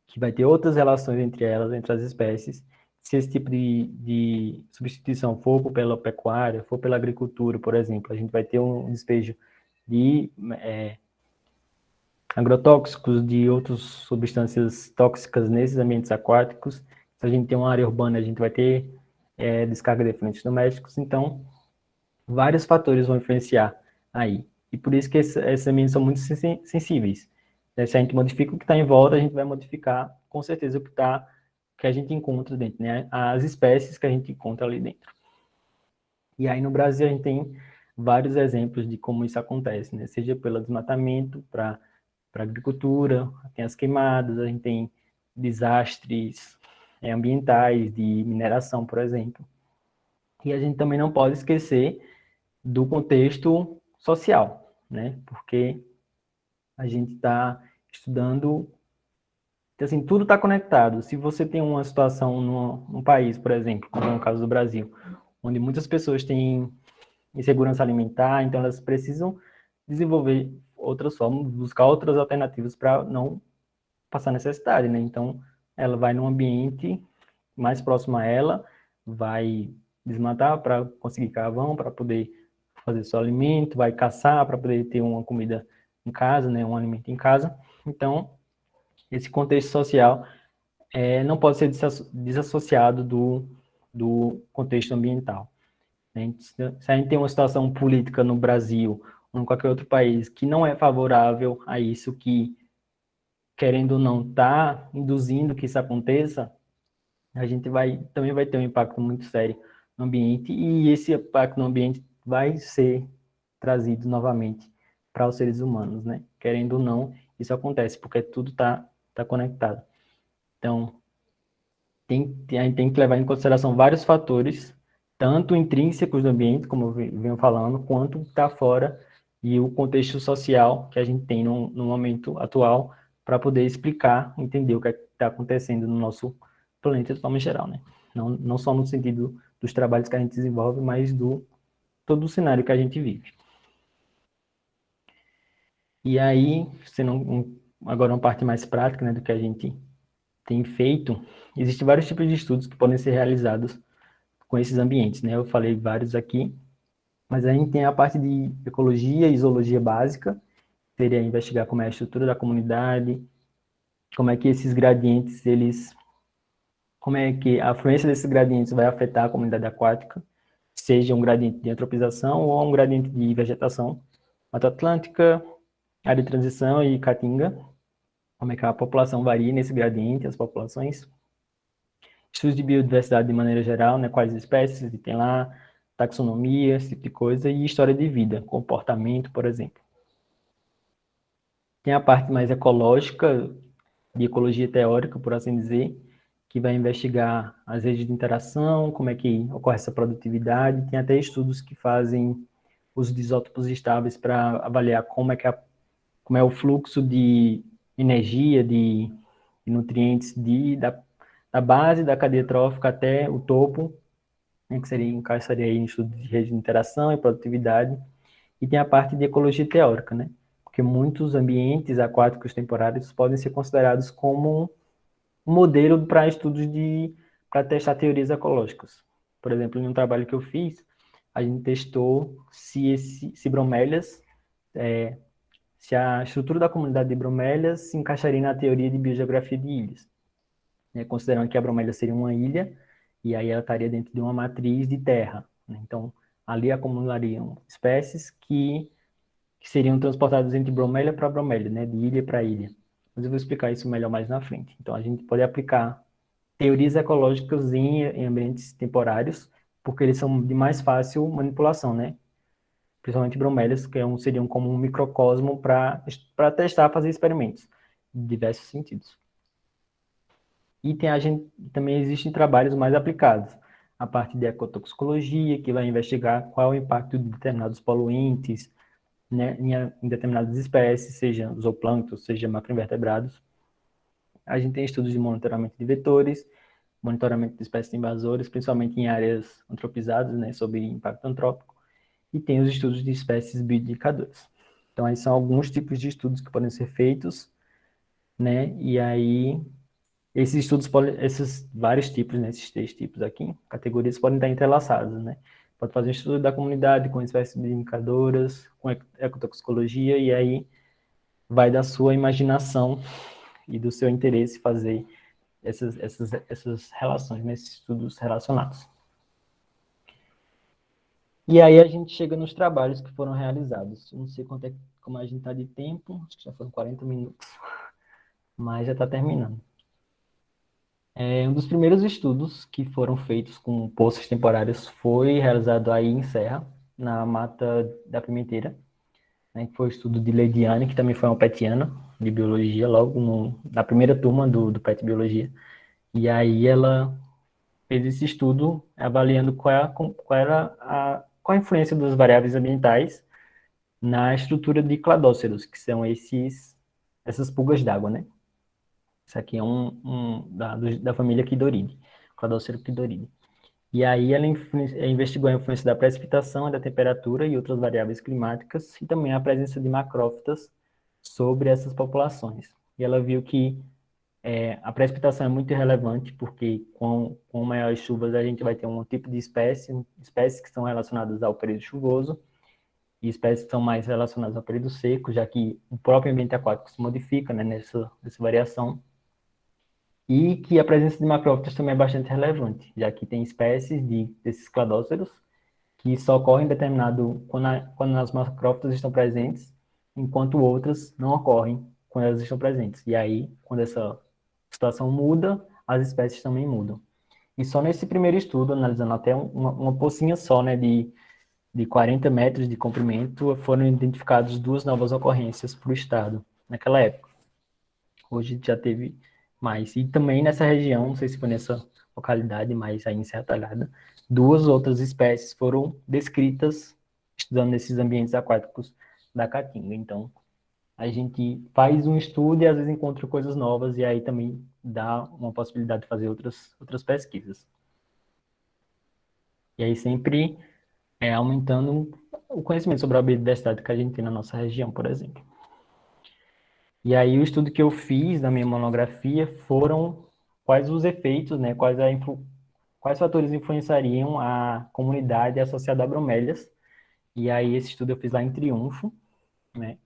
Speaker 2: que vai ter outras relações entre elas, entre as espécies. Se esse tipo de substituição for pela pecuária, for pela agricultura, por exemplo, a gente vai ter um despejo de agrotóxicos, de outras substâncias tóxicas nesses ambientes aquáticos. Se a gente tem uma área urbana, a gente vai ter descarga de efluentes domésticos. Então, vários fatores vão influenciar aí. E por isso que esses ambientes são muito sensíveis. Se a gente modifica o que está em volta, a gente vai modificar, com certeza, que a gente encontra dentro, né? As espécies que a gente encontra ali dentro. E aí no Brasil a gente tem vários exemplos de como isso acontece, né? Seja pelo desmatamento para agricultura, tem as queimadas, a gente tem desastres ambientais de mineração, por exemplo. E a gente também não pode esquecer do contexto social, né? Porque a gente está estudando, assim, tudo está conectado. Se você tem uma situação num país, por exemplo, como no caso do Brasil, onde muitas pessoas têm insegurança alimentar, então elas precisam desenvolver outras formas, buscar outras alternativas para não passar necessidade, né? Então, ela vai num ambiente mais próximo a ela, vai desmatar para conseguir carvão, para poder fazer seu alimento, vai caçar para poder ter uma comida em casa, né? Um alimento em casa. Então, esse contexto social não pode ser desassociado do contexto ambiental. Né? Se a gente tem uma situação política no Brasil ou em qualquer outro país que não é favorável a isso, que, querendo ou não, está induzindo que isso aconteça, a gente também vai ter um impacto muito sério no ambiente, e esse impacto no ambiente vai ser trazido novamente para os seres humanos, né? Querendo ou não, isso acontece, porque tudo tá conectado. Então, a gente tem que levar em consideração vários fatores, tanto intrínsecos do ambiente, como eu venho falando, quanto está fora, e o contexto social que a gente tem no momento atual, para poder explicar, entender o que está acontecendo no nosso planeta de forma geral, né? Não só no sentido dos trabalhos que a gente desenvolve, mas do todo o cenário que a gente vive. E aí, agora uma parte mais prática, né, do que a gente tem feito, existem vários tipos de estudos que podem ser realizados com esses ambientes, né? Eu falei vários aqui, mas a gente tem a parte de ecologia e zoologia básica, seria investigar como é a estrutura da comunidade, como é que esses gradientes, como é que a influência desses gradientes vai afetar a comunidade aquática, seja um gradiente de antropização ou um gradiente de vegetação. Mata Atlântica, área de transição e Caatinga, como é que a população varia nesse gradiente, as populações. Estudos de biodiversidade de maneira geral, né, quais espécies tem lá, taxonomia, esse tipo de coisa, e história de vida, comportamento, por exemplo. Tem a parte mais ecológica, de ecologia teórica, por assim dizer, que vai investigar as redes de interação, como é que ocorre essa produtividade. Tem até estudos que fazem uso de isótopos estáveis para avaliar como é o fluxo de energia, de nutrientes da base da cadeia trófica até o topo, né, que encaixaria aí em estudo de rede de interação e produtividade. E tem a parte de ecologia teórica, né? Porque muitos ambientes aquáticos temporários podem ser considerados como um modelo para estudos para testar teorias ecológicas. Por exemplo, em um trabalho que eu fiz, a gente testou se bromélias, se a estrutura da comunidade de bromélias se encaixaria na teoria de biogeografia de ilhas, né? Considerando que a bromélia seria uma ilha, e aí ela estaria dentro de uma matriz de terra, né? Então, ali acumulariam espécies que seriam transportadas entre bromélia para bromélia, né? De ilha para ilha. Mas eu vou explicar isso melhor mais na frente. Então, a gente pode aplicar teorias ecológicas em ambientes temporários, porque eles são de mais fácil manipulação, né? Principalmente bromélias, que seriam como um microcosmo para testar, fazer experimentos em diversos sentidos. E também existem trabalhos mais aplicados. A parte de ecotoxicologia, que vai investigar qual é o impacto de determinados poluentes, né, em determinadas espécies, seja zooplâncton, seja macroinvertebrados. A gente tem estudos de monitoramento de vetores, monitoramento de espécies invasoras, principalmente em áreas antropizadas, né, sobre impacto antrópico, e tem os estudos de espécies bioindicadoras. Então, aí são alguns tipos de estudos que podem ser feitos né? E aí, esses vários tipos, né? Esses 3 tipos aqui, categorias podem estar entrelaçados, né? Pode fazer um estudo da comunidade com espécies bioindicadoras, com ecotoxicologia, e aí vai da sua imaginação e do seu interesse fazer essas relações, nesses estudos relacionados. E aí a gente chega nos trabalhos que foram realizados. Não sei como a gente está de tempo, acho que já foram 40 minutos, mas já está terminando. Um dos primeiros estudos que foram feitos com poços temporários foi realizado aí em Serra, na Mata da Pimenteira, né, que foi o estudo de Leidiane, que também foi uma petiana de biologia, logo na primeira turma do PET Biologia. E aí ela fez esse estudo avaliando qual a influência das variáveis ambientais na estrutura de cladóceros, que são essas pulgas d'água, né? Isso aqui é da família Quidoridae, Cladócero Quidoridae. E aí ela investigou a influência da precipitação, da temperatura e outras variáveis climáticas, e também a presença de macrófitas sobre essas populações. E ela viu que a precipitação é muito relevante, porque com maiores chuvas a gente vai ter um tipo de espécies que são relacionadas ao período chuvoso, e espécies que são mais relacionadas ao período seco, já que o próprio ambiente aquático se modifica, né, nessa variação. E que a presença de macrófitas também é bastante relevante, já que tem espécies desses cladóceros que só ocorrem quando as macrófitas estão presentes, enquanto outras não ocorrem quando elas estão presentes. E aí, quando essa situação muda, as espécies também mudam. E só nesse primeiro estudo, analisando até uma pocinha só, né, de 40 metros de comprimento, foram identificadas 2 novas ocorrências para o estado, naquela época. Hoje já teve mais. E também nessa região, não sei se foi nessa localidade, mas aí em Serra Talhada, 2 outras espécies foram descritas estudando nesses ambientes aquáticos da Caatinga. Então, a gente faz um estudo e às vezes encontra coisas novas, e aí também dá uma possibilidade de fazer outras pesquisas. E aí sempre aumentando o conhecimento sobre a biodiversidade que a gente tem na nossa região, por exemplo. E aí o estudo que eu fiz na minha monografia foram quais os efeitos, né, quais fatores influenciariam a comunidade associada a bromélias. E aí esse estudo eu fiz lá em Triunfo, né,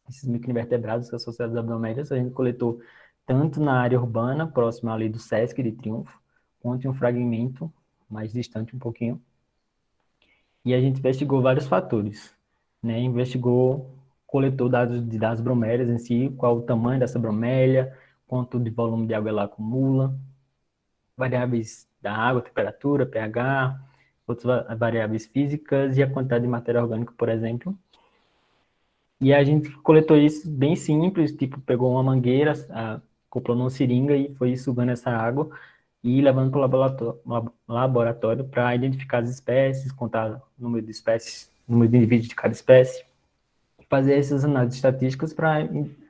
Speaker 2: esses microinvertebrados associados a bromélias, a gente coletou tanto na área urbana, próxima ali do Sesc de Triunfo, quanto em um fragmento mais distante um pouquinho. E a gente investigou vários fatores, né, coletou dados das bromélias em si, qual o tamanho dessa bromélia, quanto de volume de água ela acumula, variáveis da água, temperatura, pH, outras variáveis físicas e a quantidade de matéria orgânica, por exemplo. E a gente coletou isso bem simples, tipo, pegou uma mangueira, acoplou numa seringa e foi sugando essa água e levando para o laboratório para identificar as espécies, contar o número de espécies, o número de indivíduos de cada espécie, fazer essas análises estatísticas para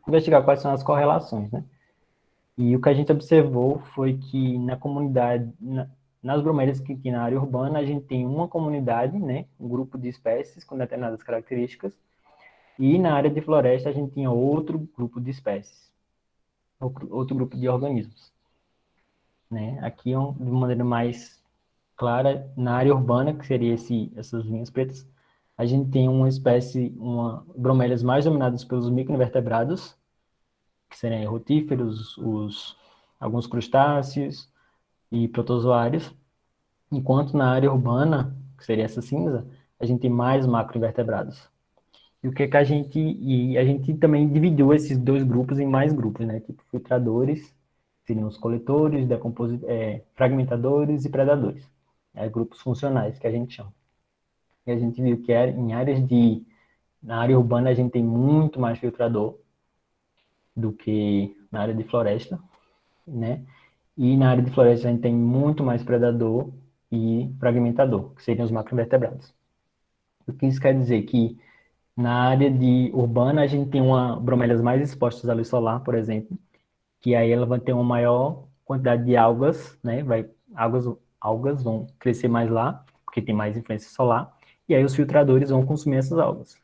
Speaker 2: investigar quais são as correlações, né? E o que a gente observou foi que na comunidade, nas bromélias que tem na área urbana, a gente tem uma comunidade, né, um grupo de espécies com determinadas características, e na área de floresta a gente tinha outro grupo de espécies, outro grupo de organismos, né? Aqui de uma maneira mais clara, na área urbana, que seria essas linhas pretas, a gente tem bromélias mais dominadas pelos microinvertebrados, que seriam rotíferos, alguns crustáceos e protozoários, enquanto na área urbana, que seria essa cinza, a gente tem mais macroinvertebrados. E a gente também dividiu esses 2 grupos em mais grupos, né? Tipo filtradores, seriam os coletores, fragmentadores e predadores. Grupos funcionais que a gente chama. E a gente viu que na área urbana a gente tem muito mais filtrador do que na área de floresta, né? E na área de floresta a gente tem muito mais predador e fragmentador, que seriam os macroinvertebrados. O que isso quer dizer? Que na área urbana a gente tem bromélias mais expostas à luz solar, por exemplo, que aí ela vai ter uma maior quantidade de algas, né? Algas vão crescer mais lá, porque tem mais influência solar, e aí os filtradores vão consumir essas algas.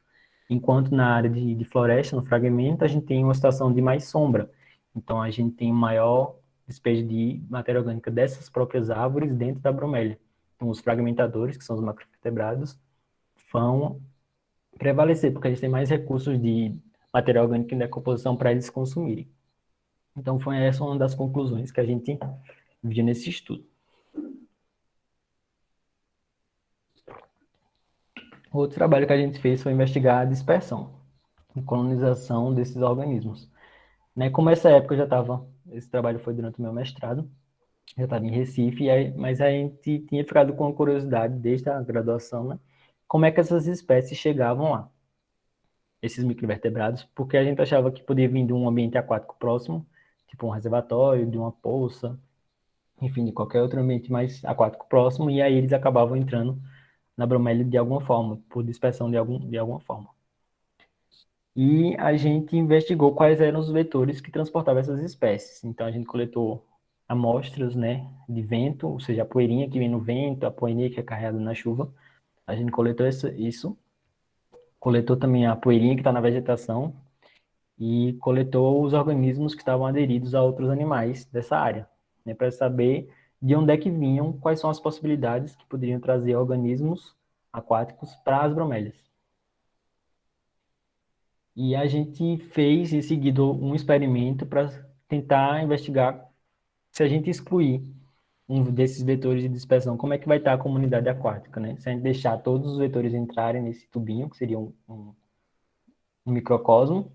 Speaker 2: Enquanto na área de floresta, no fragmento, a gente tem uma situação de mais sombra. Então, a gente tem maior despejo de matéria orgânica dessas próprias árvores dentro da bromélia. Então, os fragmentadores, que são os macrovertebrados, vão prevalecer, porque a gente tem mais recursos de matéria orgânica em decomposição para eles consumirem. Então, foi essa uma das conclusões que a gente viu nesse estudo. Outro trabalho que a gente fez foi investigar a dispersão e colonização desses organismos. Né, como essa época esse trabalho foi durante o meu mestrado, já estava em Recife, mas a gente tinha ficado com a curiosidade desde a graduação, né, como é que essas espécies chegavam lá, esses microinvertebrados, porque a gente achava que podia vir de um ambiente aquático próximo, tipo um reservatório, de uma poça, enfim, de qualquer outro ambiente mais aquático próximo, e aí eles acabavam entrando na bromélia de alguma forma, por dispersão de alguma forma. E a gente investigou quais eram os vetores que transportavam essas espécies. Então, a gente coletou amostras, né, de vento, ou seja, a poeirinha que vem no vento, a poeirinha que é carregada na chuva. A gente coletou isso, coletou também a poeirinha que está na vegetação e coletou os organismos que estavam aderidos a outros animais dessa área, né, para saber de onde é que vinham, quais são as possibilidades que poderiam trazer organismos aquáticos para as bromélias. E a gente fez, em seguida, um experimento para tentar investigar se a gente excluir um desses vetores de dispersão, como é que vai estar a comunidade aquática, né? Se a gente deixar todos os vetores entrarem nesse tubinho, que seria um microcosmo,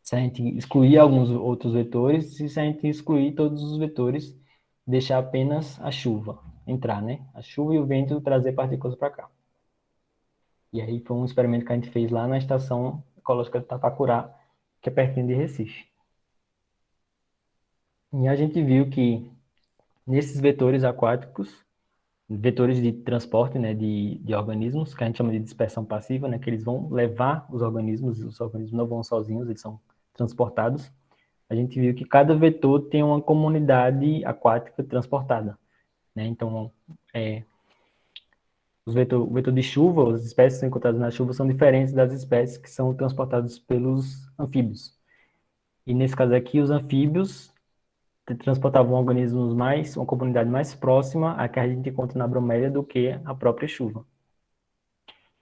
Speaker 2: se a gente excluir alguns outros vetores, e se a gente excluir todos os vetores, deixar apenas a chuva entrar, né? A chuva e o vento trazer partículas para cá. E aí foi um experimento que a gente fez lá na Estação Ecológica de Tapacurá, que é pertinho de Recife. E a gente viu que nesses vetores aquáticos, vetores de transporte, né, de organismos, que a gente chama de dispersão passiva, né, que eles vão levar os organismos não vão sozinhos, eles são transportados. A gente viu que cada vetor tem uma comunidade aquática transportada, né? Então, o vetor de chuva, as espécies que são encontradas na chuva são diferentes das espécies que são transportadas pelos anfíbios. E nesse caso aqui, os anfíbios transportavam organismos uma comunidade mais próxima à que a gente encontra na bromélia do que a própria chuva.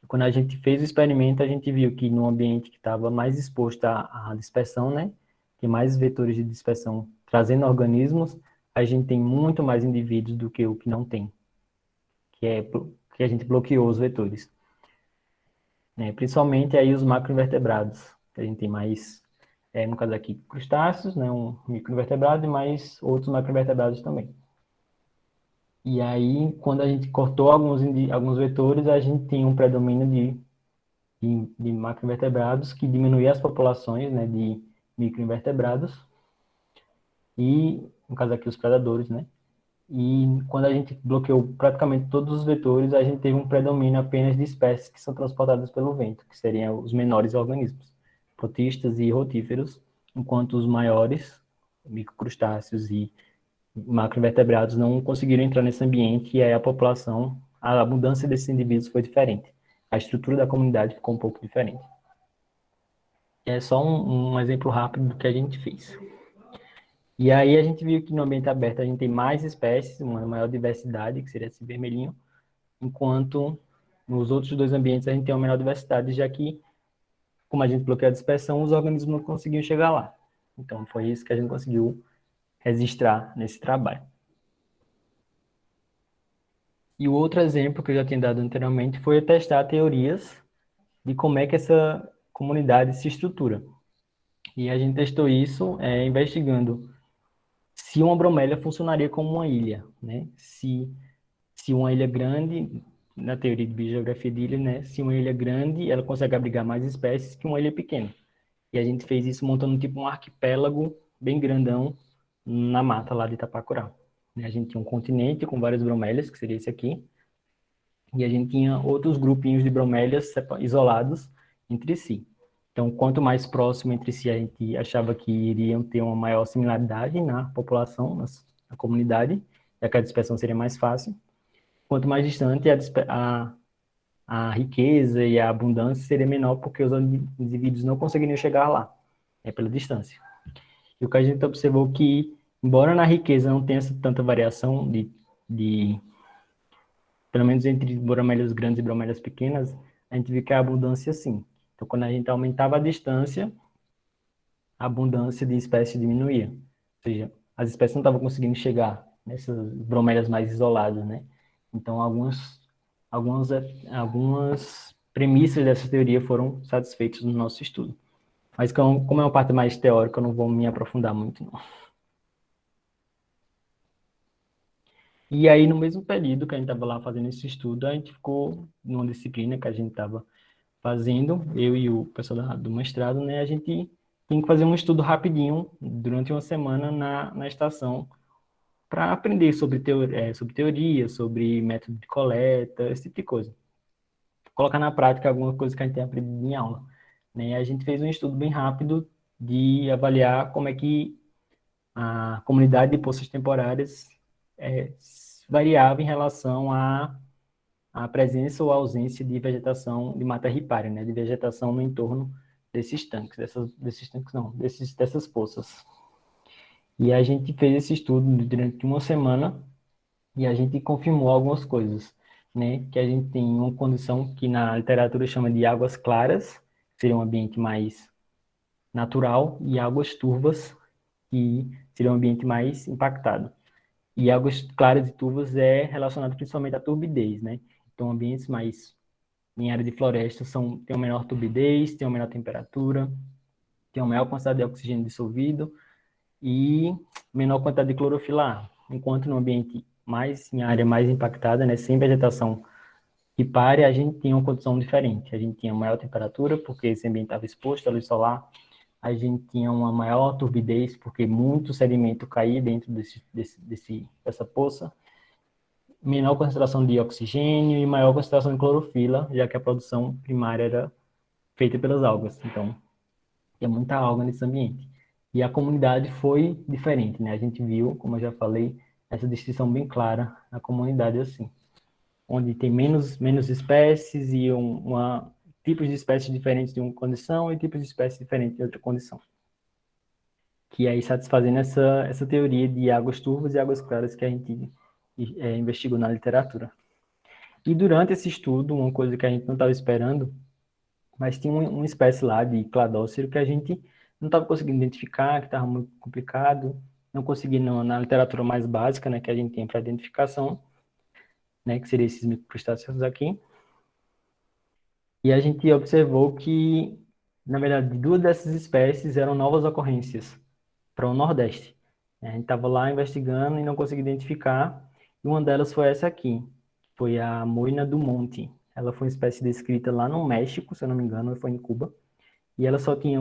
Speaker 2: Quando a gente fez o experimento, a gente viu que no ambiente que estava mais exposto à dispersão, né, tem mais vetores de dispersão trazendo organismos, a gente tem muito mais indivíduos do que o que não tem, que a gente bloqueou os vetores. Né, principalmente aí os macroinvertebrados, que a gente tem mais, no caso aqui, crustáceos, né, um microinvertebrado e mais outros macroinvertebrados também. E aí, quando a gente cortou alguns vetores, a gente tem um predomínio de macroinvertebrados que diminuía as populações, né, de microinvertebrados e, no caso aqui, os predadores, né? E quando a gente bloqueou praticamente todos os vetores, a gente teve um predomínio apenas de espécies que são transportadas pelo vento, que seriam os menores organismos, protistas e rotíferos, enquanto os maiores, microcrustáceos e macroinvertebrados, não conseguiram entrar nesse ambiente e aí a abundância desses indivíduos foi diferente. A estrutura da comunidade ficou um pouco diferente. É só um exemplo rápido do que a gente fez. E aí a gente viu que no ambiente aberto a gente tem mais espécies, uma maior diversidade, que seria esse vermelhinho, enquanto nos outros dois ambientes a gente tem uma menor diversidade, já que, como a gente bloqueou a dispersão, os organismos não conseguiam chegar lá. Então foi isso que a gente conseguiu registrar nesse trabalho. E o outro exemplo que eu já tinha dado anteriormente foi testar teorias de como é que essa comunidade se estrutura. E a gente testou isso investigando se uma bromélia funcionaria como uma ilha, né? Se uma ilha grande, na teoria de biogeografia de ilha, né? Se uma ilha grande, ela consegue abrigar mais espécies que uma ilha pequena. E a gente fez isso montando tipo um arquipélago bem grandão na mata lá de Itapacurá. A gente tinha um continente com várias bromélias, que seria esse aqui, e a gente tinha outros grupinhos de bromélias isolados entre si. Então, quanto mais próximo entre si, a gente achava que iriam ter uma maior similaridade na população, na comunidade, e que a dispersão seria mais fácil. Quanto mais distante, a riqueza e a abundância seria menor, porque os indivíduos não conseguiriam chegar lá, pela distância. E o que a gente observou que, embora na riqueza não tenha tanta variação de pelo menos entre bromélias grandes e bromélias pequenas, a gente viu que a abundância sim. Então, quando a gente aumentava a distância, a abundância de espécies diminuía. Ou seja, as espécies não estavam conseguindo chegar nessas bromélias mais isoladas, né? Então, algumas, algumas premissas dessa teoria foram satisfeitas no nosso estudo. Mas como é uma parte mais teórica, eu não vou me aprofundar muito, não. E aí, no mesmo período que a gente estava lá fazendo esse estudo, a gente ficou numa disciplina que a gente estava fazendo, eu e o pessoal do mestrado, né? A gente tinha que fazer um estudo rapidinho, durante uma semana, na estação, para aprender sobre teoria, sobre método de coleta, esse tipo de coisa. Colocar na prática alguma coisa que a gente tem aprendido em aula. Né? E a gente fez um estudo bem rápido de avaliar como é que a comunidade de poças temporárias é, variava em relação à presença ou ausência de vegetação de mata ripária, né, de vegetação no entorno desses tanques, desses tanques não, dessas poças. E a gente fez esse estudo durante uma semana e a gente confirmou algumas coisas, né, que a gente tem uma condição que na literatura chama de águas claras, seria um ambiente mais natural, e águas turvas, que seria um ambiente mais impactado. E águas claras e turvas é relacionado principalmente à turbidez, né? Então, ambientes mais em área de floresta tem uma menor turbidez, tem uma menor temperatura, tem uma maior quantidade de oxigênio dissolvido e menor quantidade de clorofila A. Enquanto no ambiente em área mais impactada, né, sem vegetação ripária, a gente tinha uma condição diferente. A gente tinha maior temperatura, porque esse ambiente estava exposto à luz solar. A gente tinha uma maior turbidez, porque muito sedimento caía dentro dessa poça. Menor concentração de oxigênio e maior concentração de clorofila, já que a produção primária era feita pelas algas. Então, tem muita alga nesse ambiente. E a comunidade foi diferente, né? A gente viu, como eu já falei, essa distinção bem clara na comunidade assim, onde tem menos espécies e tipos de espécies diferentes de uma condição e tipos de espécies diferentes de outra condição. Que aí satisfazendo essa teoria de águas turvas e águas claras que a gente investigou na literatura. E durante esse estudo, uma coisa que a gente não estava esperando, mas tinha uma espécie lá de cladócero que a gente não estava conseguindo identificar, que estava muito complicado, não consegui na literatura mais básica, né, que a gente tem para identificação, né, que seria esses microcrustáceos aqui. E a gente observou que, na verdade, duas dessas espécies eram novas ocorrências para o Nordeste. A gente estava lá investigando e não conseguia identificar, e uma delas foi essa aqui, foi a moina do monte. Ela foi uma espécie descrita lá no México, se eu não me engano, foi em Cuba, e ela só tinha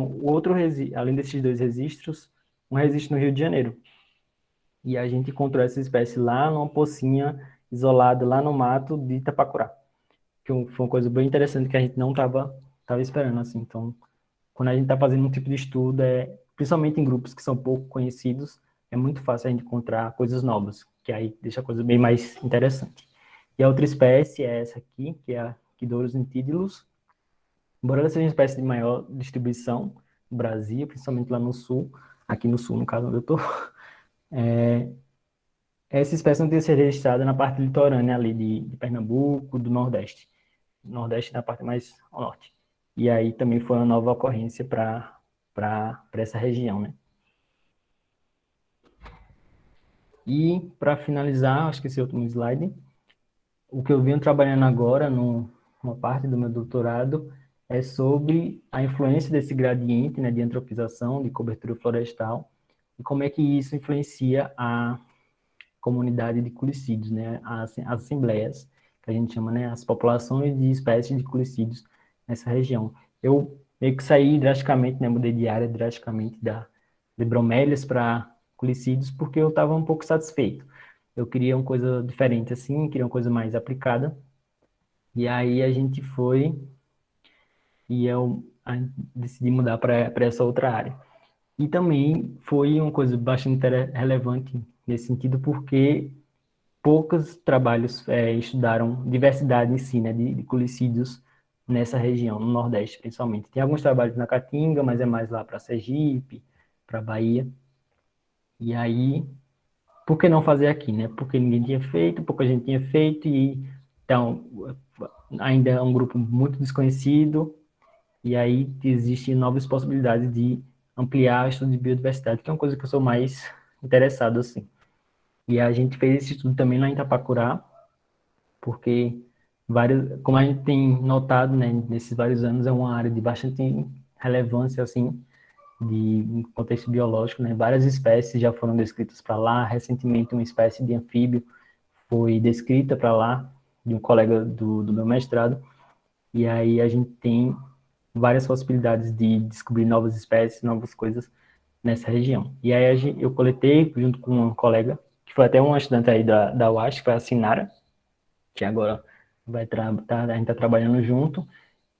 Speaker 2: além desses dois registros, um registro no Rio de Janeiro. E a gente encontrou essa espécie lá numa pocinha isolada lá no mato de Itapacurá, que foi uma coisa bem interessante que a gente não tava esperando, assim. Então, quando a gente está fazendo um tipo de estudo, principalmente em grupos que são pouco conhecidos, é muito fácil a gente encontrar coisas novas, que aí deixa a coisa bem mais interessante. E a outra espécie é essa aqui, que é a Quidorus nitidilus. Embora ela seja uma espécie de maior distribuição no Brasil, principalmente lá no sul, aqui no sul, no caso onde eu estou, essa espécie não tem sido registrada na parte litorânea ali de Pernambuco, do Nordeste. Nordeste na parte mais ao norte. E aí também foi uma nova ocorrência para essa região, né? E para finalizar, acho que esse é o último slide, o que eu venho trabalhando agora, numa parte do meu doutorado, é sobre a influência desse gradiente, né, de antropização, de cobertura florestal, e como é que isso influencia a comunidade de culicídios, né, as assembleias, que a gente chama, né, as populações de espécies de culicídios nessa região. Eu meio que saí drasticamente, né, mudei de área drasticamente de bromélias para culicídios, porque eu estava um pouco satisfeito. Eu queria uma coisa diferente assim, queria uma coisa mais aplicada, e aí a gente foi e decidi mudar para essa outra área. E também foi uma coisa bastante relevante nesse sentido, porque poucos trabalhos estudaram diversidade em si, né, de culicídios nessa região, no Nordeste principalmente. Tem alguns trabalhos na Caatinga, mas é mais lá para Sergipe, para Bahia. E aí, por que não fazer aqui, né? Porque ninguém tinha feito, pouca gente tinha feito, e então ainda é um grupo muito desconhecido, e aí existem novas possibilidades de ampliar o estudo de biodiversidade, que é uma coisa que eu sou mais interessado, assim. E a gente fez esse estudo também lá em Itapacurá, porque como a gente tem notado, né, nesses vários anos, é uma área de bastante relevância, assim, de contexto biológico, né? Várias espécies já foram descritas para lá. Recentemente, uma espécie de anfíbio foi descrita para lá, de um colega do meu mestrado. E aí a gente tem várias possibilidades de descobrir novas espécies, novas coisas nessa região. E aí eu coletei, junto com um colega, que foi até um estudante aí da UASH, que foi a Sinara, que agora a gente está trabalhando junto.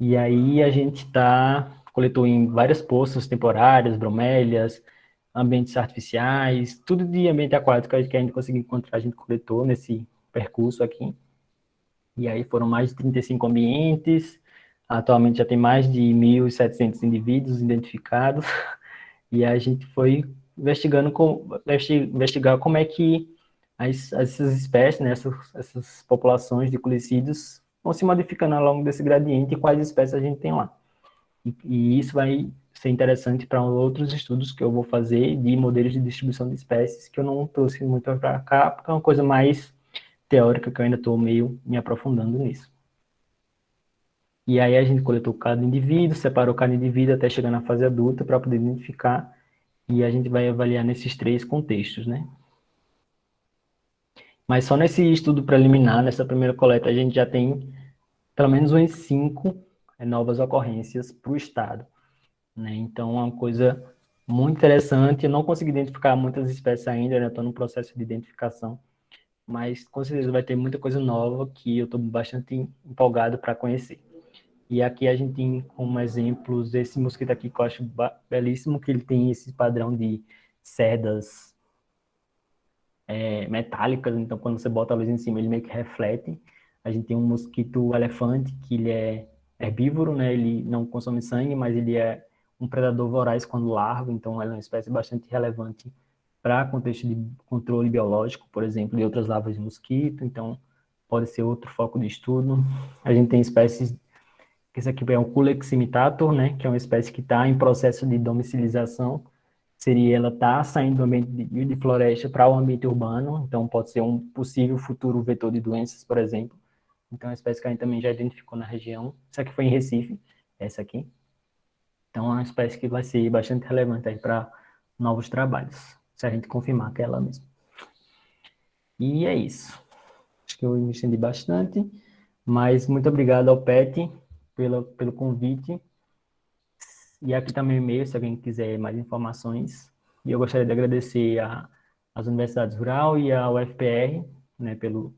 Speaker 2: E aí a gente coletou em várias poças temporárias, bromélias, ambientes artificiais, tudo de ambiente aquático que a gente conseguiu encontrar, a gente coletou nesse percurso aqui. E aí foram mais de 35 ambientes, atualmente já tem mais de 1.700 indivíduos identificados, e a gente foi investigar como é que essas espécies, né, essas populações de culicídeos vão se modificando ao longo desse gradiente e quais espécies a gente tem lá. E isso vai ser interessante para outros estudos que eu vou fazer de modelos de distribuição de espécies, que eu não trouxe muito para cá, porque é uma coisa mais teórica que eu ainda estou meio me aprofundando nisso. E aí a gente coletou cada indivíduo, separou cada indivíduo até chegar na fase adulta para poder identificar, e a gente vai avaliar nesses 3 contextos, né? Mas só nesse estudo preliminar, nessa primeira coleta, a gente já tem pelo menos umas 5 novas ocorrências para o estado, né? Então, é uma coisa muito interessante. Eu não consegui identificar muitas espécies ainda, né? Estou no processo de identificação, mas com certeza vai ter muita coisa nova que eu estou bastante empolgado para conhecer. E aqui a gente tem como exemplos esse mosquito aqui que eu acho belíssimo, que ele tem esse padrão de cerdas metálicas, então quando você bota a luz em cima ele meio que reflete. A gente tem um mosquito elefante, que ele é herbívoro, né? Ele não consome sangue, mas ele é um predador voraz quando larva, então ela é uma espécie bastante relevante para contexto de controle biológico, por exemplo, de outras larvas de mosquito, então pode ser outro foco de estudo. A gente tem espécies, esse aqui é um Culex imitator, né? Que é uma espécie que está em processo de domicilização, seria ela estar saindo do ambiente de floresta para o ambiente urbano, então pode ser um possível futuro vetor de doenças, por exemplo. Então, é uma espécie que a gente também já identificou na região. Essa aqui foi em Recife, essa aqui. Então, é uma espécie que vai ser bastante relevante aí para novos trabalhos, se a gente confirmar que é ela mesma. E é isso. Acho que eu me estendi bastante, mas muito obrigado ao PET pelo convite. E aqui está meu e-mail, se alguém quiser mais informações. E eu gostaria de agradecer às Universidades Rural e à UFPR, né, pelo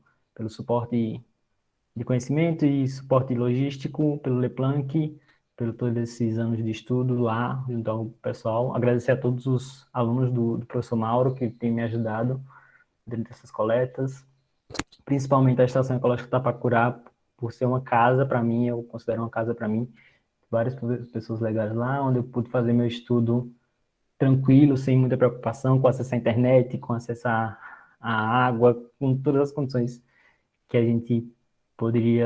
Speaker 2: suporte de conhecimento e suporte logístico, pelo LePlanck, pelo todos esses anos de estudo lá, junto ao pessoal. Agradecer a todos os alunos do professor Mauro, que tem me ajudado dentro dessas coletas, principalmente a Estação Ecológica Tapacurá, por ser uma casa para mim, eu considero uma casa para mim, várias pessoas legais lá, onde eu pude fazer meu estudo tranquilo, sem muita preocupação com acesso à internet, com acesso à água, com todas as condições que a gente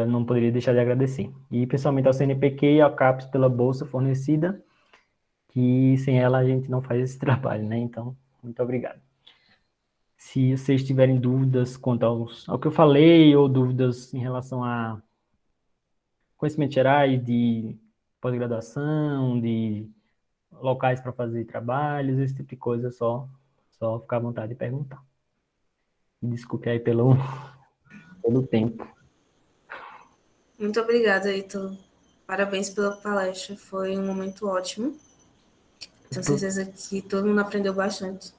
Speaker 2: não poderia deixar de agradecer. E principalmente ao CNPq e ao CAPES pela bolsa fornecida, que sem ela a gente não faz esse trabalho, né? Então, muito obrigado. Se vocês tiverem dúvidas quanto ao que eu falei, ou dúvidas em relação a conhecimentos gerais de pós-graduação, de locais para fazer trabalhos, esse tipo de coisa, só ficar à vontade de perguntar. Desculpe aí pelo tempo.
Speaker 1: Muito obrigada, Heitor. Parabéns pela palestra, foi um momento ótimo. Tenho certeza que todo mundo aprendeu bastante.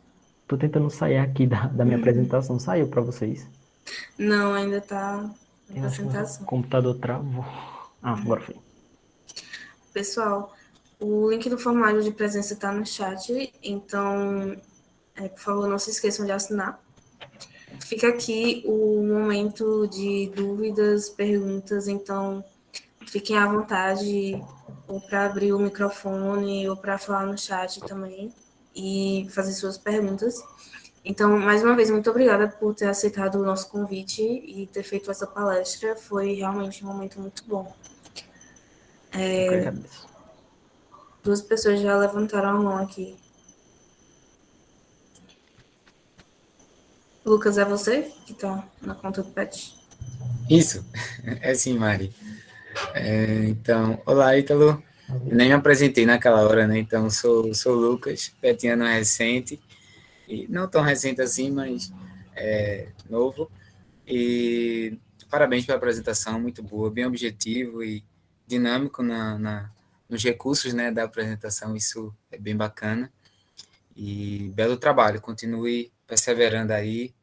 Speaker 2: Tô tentando sair aqui da minha apresentação. Saiu para vocês?
Speaker 1: Não, ainda está na
Speaker 2: Eu acho que o
Speaker 1: apresentação.
Speaker 2: computador travou. Ah, agora foi.
Speaker 1: Pessoal, o link do formulário de presença está no chat, então, por favor, não se esqueçam de assinar. Fica aqui o momento de dúvidas, perguntas, então fiquem à vontade ou para abrir o microfone ou para falar no chat também. e fazer suas perguntas. Então, mais uma vez, muito obrigada por ter aceitado o nosso convite e ter feito essa palestra. Foi realmente um momento muito bom.
Speaker 2: Eu que agradeço.
Speaker 1: 2 pessoas já levantaram a mão aqui. Lucas, é você que está na conta do Pet?
Speaker 3: Isso, é sim, Mari. Então, olá, Ítalo. Eu nem me apresentei naquela hora, né? Então, sou o Lucas, petiano recente, e não tão recente assim, mas novo. E parabéns pela apresentação, muito boa, bem objetivo e dinâmico nos recursos, né, da apresentação, isso é bem bacana. E belo trabalho, continue perseverando aí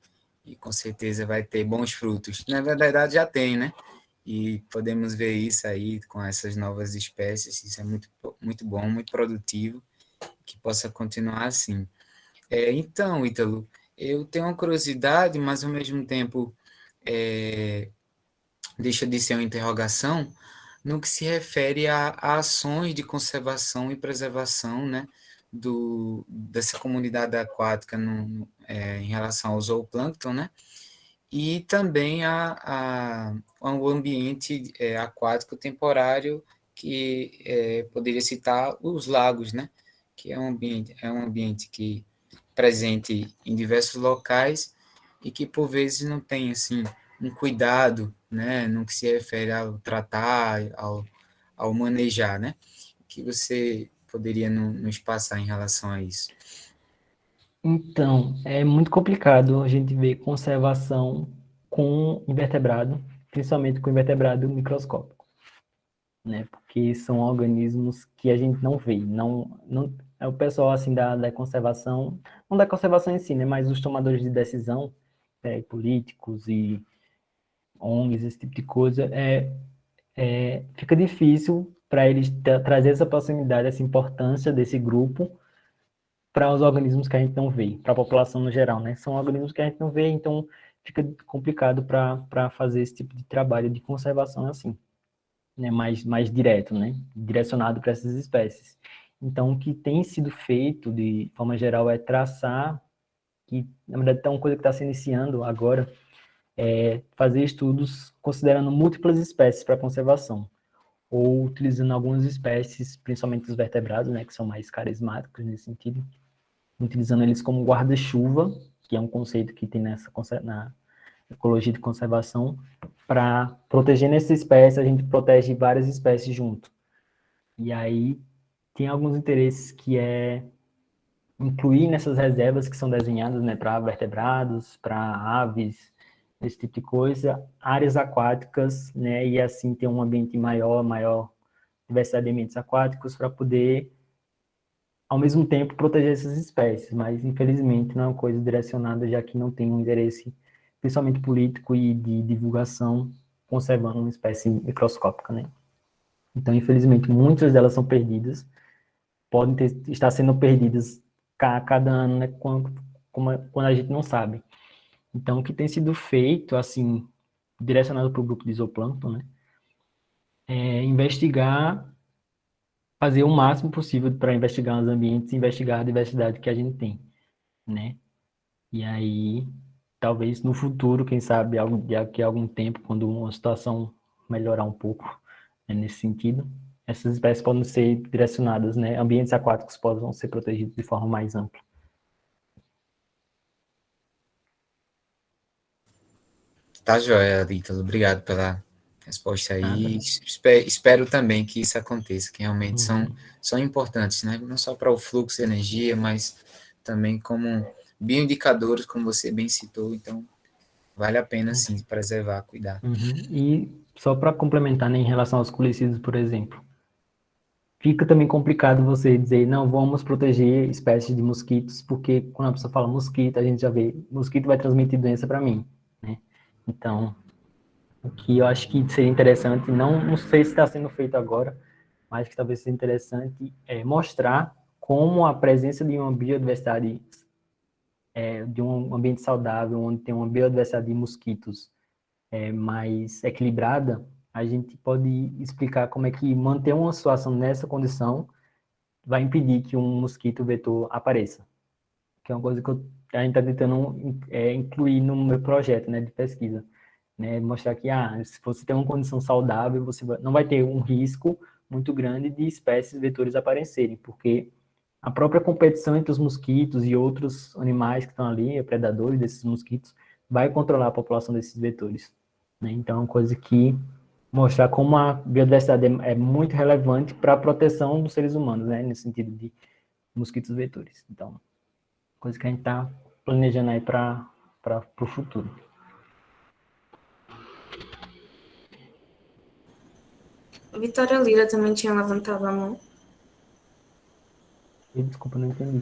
Speaker 3: e com certeza vai ter bons frutos. Na verdade, já tem, né? E podemos ver isso aí com essas novas espécies, isso é muito bom, muito produtivo, que possa continuar assim. Então, Ítalo, eu tenho uma curiosidade, mas ao mesmo tempo deixa de ser uma interrogação, no que se refere a ações de conservação e preservação, né, dessa comunidade aquática em relação ao zooplâncton, né, e também ao ambiente aquático temporário, que poderia citar os lagos, né, que é um ambiente que presente em diversos locais e que por vezes não tem assim um cuidado, né, no que se refere ao tratar, ao manejar, né, que você poderia nos passar em relação a isso?
Speaker 2: Então, é muito complicado a gente ver conservação com invertebrado, principalmente com invertebrado microscópico, né? Porque são organismos que a gente não vê, não é o pessoal assim da conservação, não da conservação em si, né? Mas os tomadores de decisão, políticos e ONGs, esse tipo de coisa, fica difícil para eles trazer essa proximidade, essa importância desse grupo para os organismos que a gente não vê, para a população no geral, né? São organismos que a gente não vê, então fica complicado para fazer esse tipo de trabalho de conservação assim, né? Mais direto, né? Direcionado para essas espécies. Então, o que tem sido feito, de forma geral, é traçar, que na verdade é uma coisa que está se iniciando agora, é fazer estudos considerando múltiplas espécies para conservação, ou utilizando algumas espécies, principalmente os vertebrados, né, que são mais carismáticos nesse sentido, utilizando eles como guarda-chuva, que é um conceito que tem na ecologia de conservação, para proteger nessa espécie, a gente protege várias espécies junto. E aí tem alguns interesses que é incluir nessas reservas que são desenhadas, né, para vertebrados, para aves, esse tipo de coisa, áreas aquáticas, né, e assim ter um ambiente maior diversidade de ambientes aquáticos para poder ao mesmo tempo proteger essas espécies, mas infelizmente não é uma coisa direcionada, já que não tem um interesse, principalmente político e de divulgação, conservando uma espécie microscópica, né? Então, infelizmente, muitas delas são perdidas, podem estar sendo perdidas cada ano, né, quando a gente não sabe. Então, o que tem sido feito, assim, direcionado para o grupo de zooplâncton, né, é investigar, fazer o máximo possível para investigar os ambientes e investigar a diversidade que a gente tem, né? E aí, talvez no futuro, quem sabe, daqui a algum tempo, quando uma situação melhorar um pouco, né, nesse sentido, essas espécies podem ser direcionadas, né? Ambientes aquáticos podem ser protegidos de forma mais ampla.
Speaker 3: Tá joia, Ítalo, obrigado pela resposta
Speaker 2: Nada.
Speaker 3: aí. Espero também que isso aconteça, que realmente
Speaker 2: Uhum.
Speaker 3: são importantes, né? Não só para o fluxo de energia, mas também como bioindicadores, como você bem citou. Então, vale a pena, sim, preservar, cuidar.
Speaker 2: Uhum. E só para complementar, né, em relação aos colicídios, por exemplo, fica também complicado você dizer, não, vamos proteger espécies de mosquitos, porque quando a pessoa fala mosquito, a gente já vê, mosquito vai transmitir doença para mim, né? Então, o que eu acho que seria interessante, não sei se está sendo feito agora, mas que talvez seja interessante é mostrar como a presença de uma biodiversidade, de um ambiente saudável, onde tem uma biodiversidade de mosquitos mais equilibrada, a gente pode explicar como é que manter uma situação nessa condição vai impedir que um mosquito vetor apareça. Que é uma coisa que a gente está tentando incluir no meu projeto, né, de pesquisa. Né, mostrar que, se você tem uma condição saudável, você não vai ter um risco muito grande de espécies vetores aparecerem, porque a própria competição entre os mosquitos e outros animais que estão ali, predadores desses mosquitos, vai controlar a população desses vetores. Né? Então, é uma coisa que mostrar como a biodiversidade é muito relevante para a proteção dos seres humanos, né? Nesse sentido de mosquitos vetores. Então, coisa que a gente está planejando aí para o futuro.
Speaker 1: Vitória Lira também tinha levantado a mão.
Speaker 2: Desculpa, não entendi.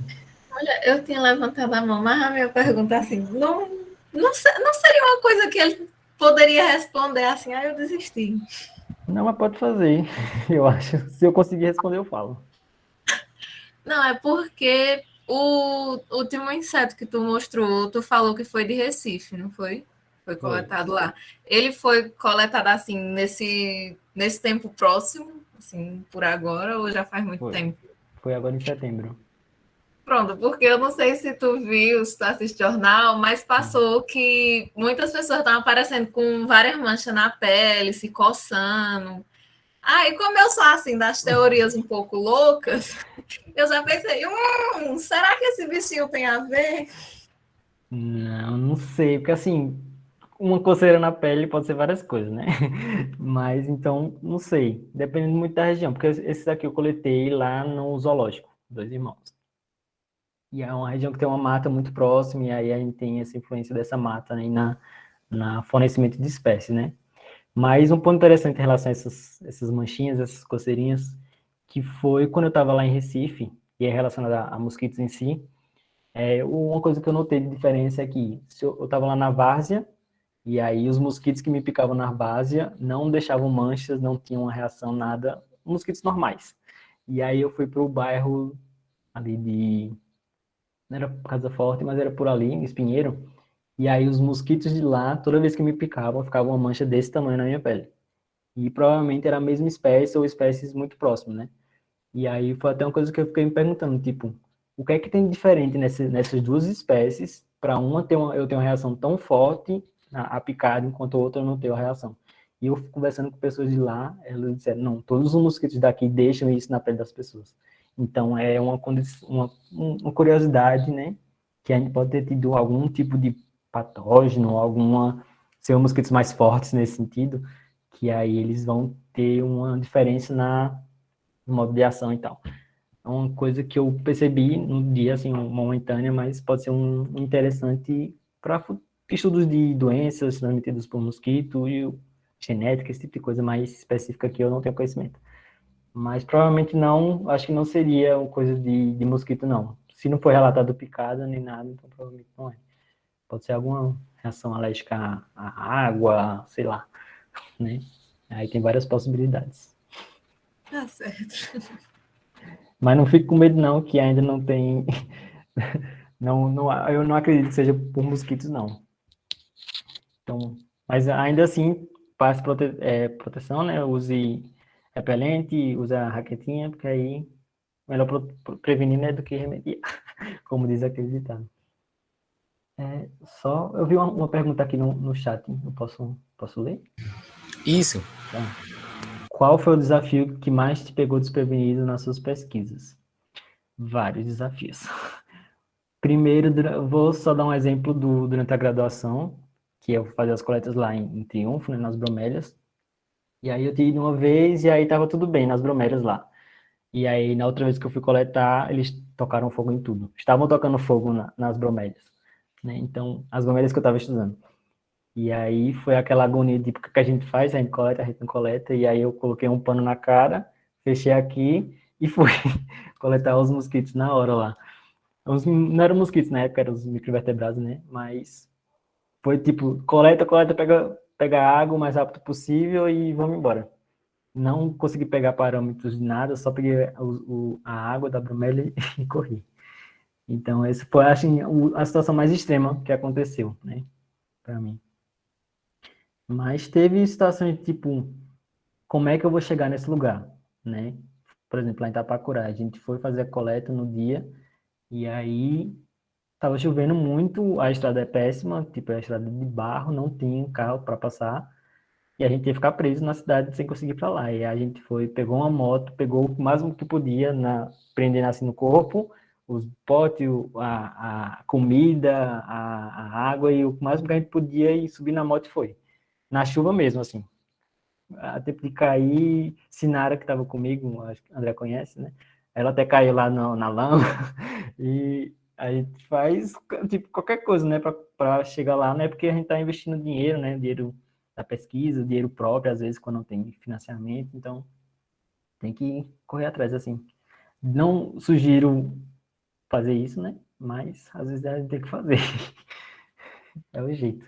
Speaker 4: Olha, eu tinha levantado a mão, mas a minha pergunta assim, não seria uma coisa que ele poderia responder assim, aí eu desisti.
Speaker 2: Não, mas pode fazer, eu acho. Se eu conseguir responder, eu falo.
Speaker 4: Não, é porque o último inseto que tu mostrou, tu falou que foi de Recife, não foi? Foi coletado lá. Ele foi coletado assim, nesse tempo próximo, assim, por agora, ou já faz muito tempo?
Speaker 2: Foi agora em setembro.
Speaker 4: Pronto, porque eu não sei se tu viu, se tu assiste jornal, mas passou que muitas pessoas estão aparecendo com várias manchas na pele, se coçando. E como eu sou assim, das teorias um pouco loucas, eu já pensei, será que esse bichinho tem a ver?
Speaker 2: Não sei, porque assim, uma coceira na pele pode ser várias coisas, né? Mas então, não sei, dependendo muito da região, porque esse daqui eu coletei lá no zoológico, Dois Irmãos. E é uma região que tem uma mata muito próxima, e aí a gente tem essa influência dessa mata, né, na fornecimento de espécies, né? Mas um ponto interessante em relação a essas manchinhas, essas coceirinhas, que foi quando eu estava lá em Recife, e é relacionada a mosquitos em si, uma coisa que eu notei de diferença é que eu estava lá na várzea, e aí os mosquitos que me picavam na várzea não deixavam manchas, não tinham uma reação, nada, mosquitos normais. E aí eu fui para o bairro ali não era Casa Forte, mas era por ali, em Espinheiro, e aí os mosquitos de lá, toda vez que me picavam, ficava uma mancha desse tamanho na minha pele. E provavelmente era a mesma espécie ou espécies muito próximas, né? E aí foi até uma coisa que eu fiquei me perguntando, tipo, o que é que tem de diferente nessas duas espécies para eu ter uma reação tão forte a picada, enquanto a outra eu não tenho a reação. E eu conversando com pessoas de lá, elas disseram, não, todos os mosquitos daqui deixam isso na pele das pessoas. Então é uma curiosidade, né, que a gente pode ter tido algum tipo de patógeno, ser mosquitos mais fortes nesse sentido, que aí eles vão ter uma diferença no modo de ação e tal. É uma coisa que eu percebi no dia, assim, momentânea, mas pode ser um interessante para estudos de doenças transmitidas por mosquito e genética, esse tipo de coisa mais específica que eu não tenho conhecimento. Mas provavelmente não, acho que não seria uma coisa de mosquito, não. Se não foi relatado picada nem nada, então provavelmente não é. Pode ser alguma reação alérgica à água, sei lá, né? Aí tem várias possibilidades.
Speaker 4: Tá certo.
Speaker 2: Mas não fique com medo não, que ainda não tem... eu não acredito que seja por mosquitos, não. Então, mas ainda assim, passe proteção, né? Use repelente, use a raquetinha, porque aí melhor prevenir, né, do que remediar, como diz aquele ditado. Eu vi uma pergunta aqui no chat, eu posso ler?
Speaker 3: Isso.
Speaker 2: Tá. Qual foi o desafio que mais te pegou desprevenido nas suas pesquisas? Vários desafios. Primeiro, vou só dar um exemplo durante a graduação, que eu fazia as coletas lá em Triunfo, né, nas bromélias. E aí eu tive uma vez e aí tava tudo bem nas bromélias lá. E aí na outra vez que eu fui coletar, eles tocaram fogo em tudo. Estavam tocando fogo nas bromélias, né? Então, as bromélias que eu estava estudando. E aí foi aquela agonia de o que a gente faz, a gente coleta, a gente não coleta. E aí eu coloquei um pano na cara, fechei aqui e fui coletar os mosquitos na hora lá. Não eram mosquitos na época, eram os microvertebrados, né? Mas foi tipo, coleta, pega a água o mais rápido possível e vamos embora. Não consegui pegar parâmetros de nada, só peguei a água da bromélia e corri. Então, essa foi, acho, a situação mais extrema que aconteceu, né? Pra mim. Mas teve situações tipo, como é que eu vou chegar nesse lugar, né? por exemplo, lá em Itapacurá, a gente foi fazer a coleta no dia, e aí estava chovendo muito, a estrada é péssima, tipo, é a estrada de barro, não tinha carro para passar, e a gente ia ficar preso na cidade sem conseguir ir para lá. E a gente foi, pegou uma moto, pegou o máximo que podia, prendendo assim no corpo, os potes, a comida, a água, e o máximo que a gente podia, e subir na moto e foi. Na chuva mesmo, assim. A tempo de cair, Sinara, que estava comigo, acho que o André conhece, né? Ela até caiu lá na lama, e a gente faz, tipo, qualquer coisa, né, para chegar lá, né, porque a gente está investindo dinheiro, né, dinheiro da pesquisa, dinheiro próprio, às vezes, quando não tem financiamento, então tem que correr atrás, assim. Não sugiro fazer isso, né, mas às vezes a gente tem que fazer. É o jeito.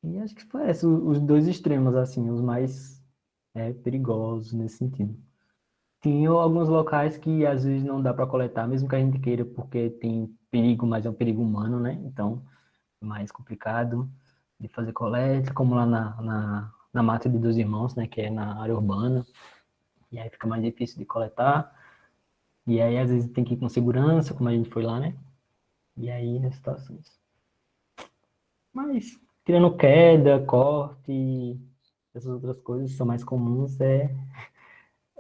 Speaker 2: E acho que foi os dois extremos, assim, os mais perigosos nesse sentido. Tem alguns locais que às vezes não dá para coletar, mesmo que a gente queira, porque tem perigo, mas é um perigo humano, né? Então, é mais complicado de fazer coleta, como lá na Mata de Dois Irmãos, né? Que é na área urbana. E aí fica mais difícil de coletar. E aí, às vezes, tem que ir com segurança, como a gente foi lá, né? E aí, nas situações. Mas, tirando queda, corte, essas outras coisas que são mais comuns,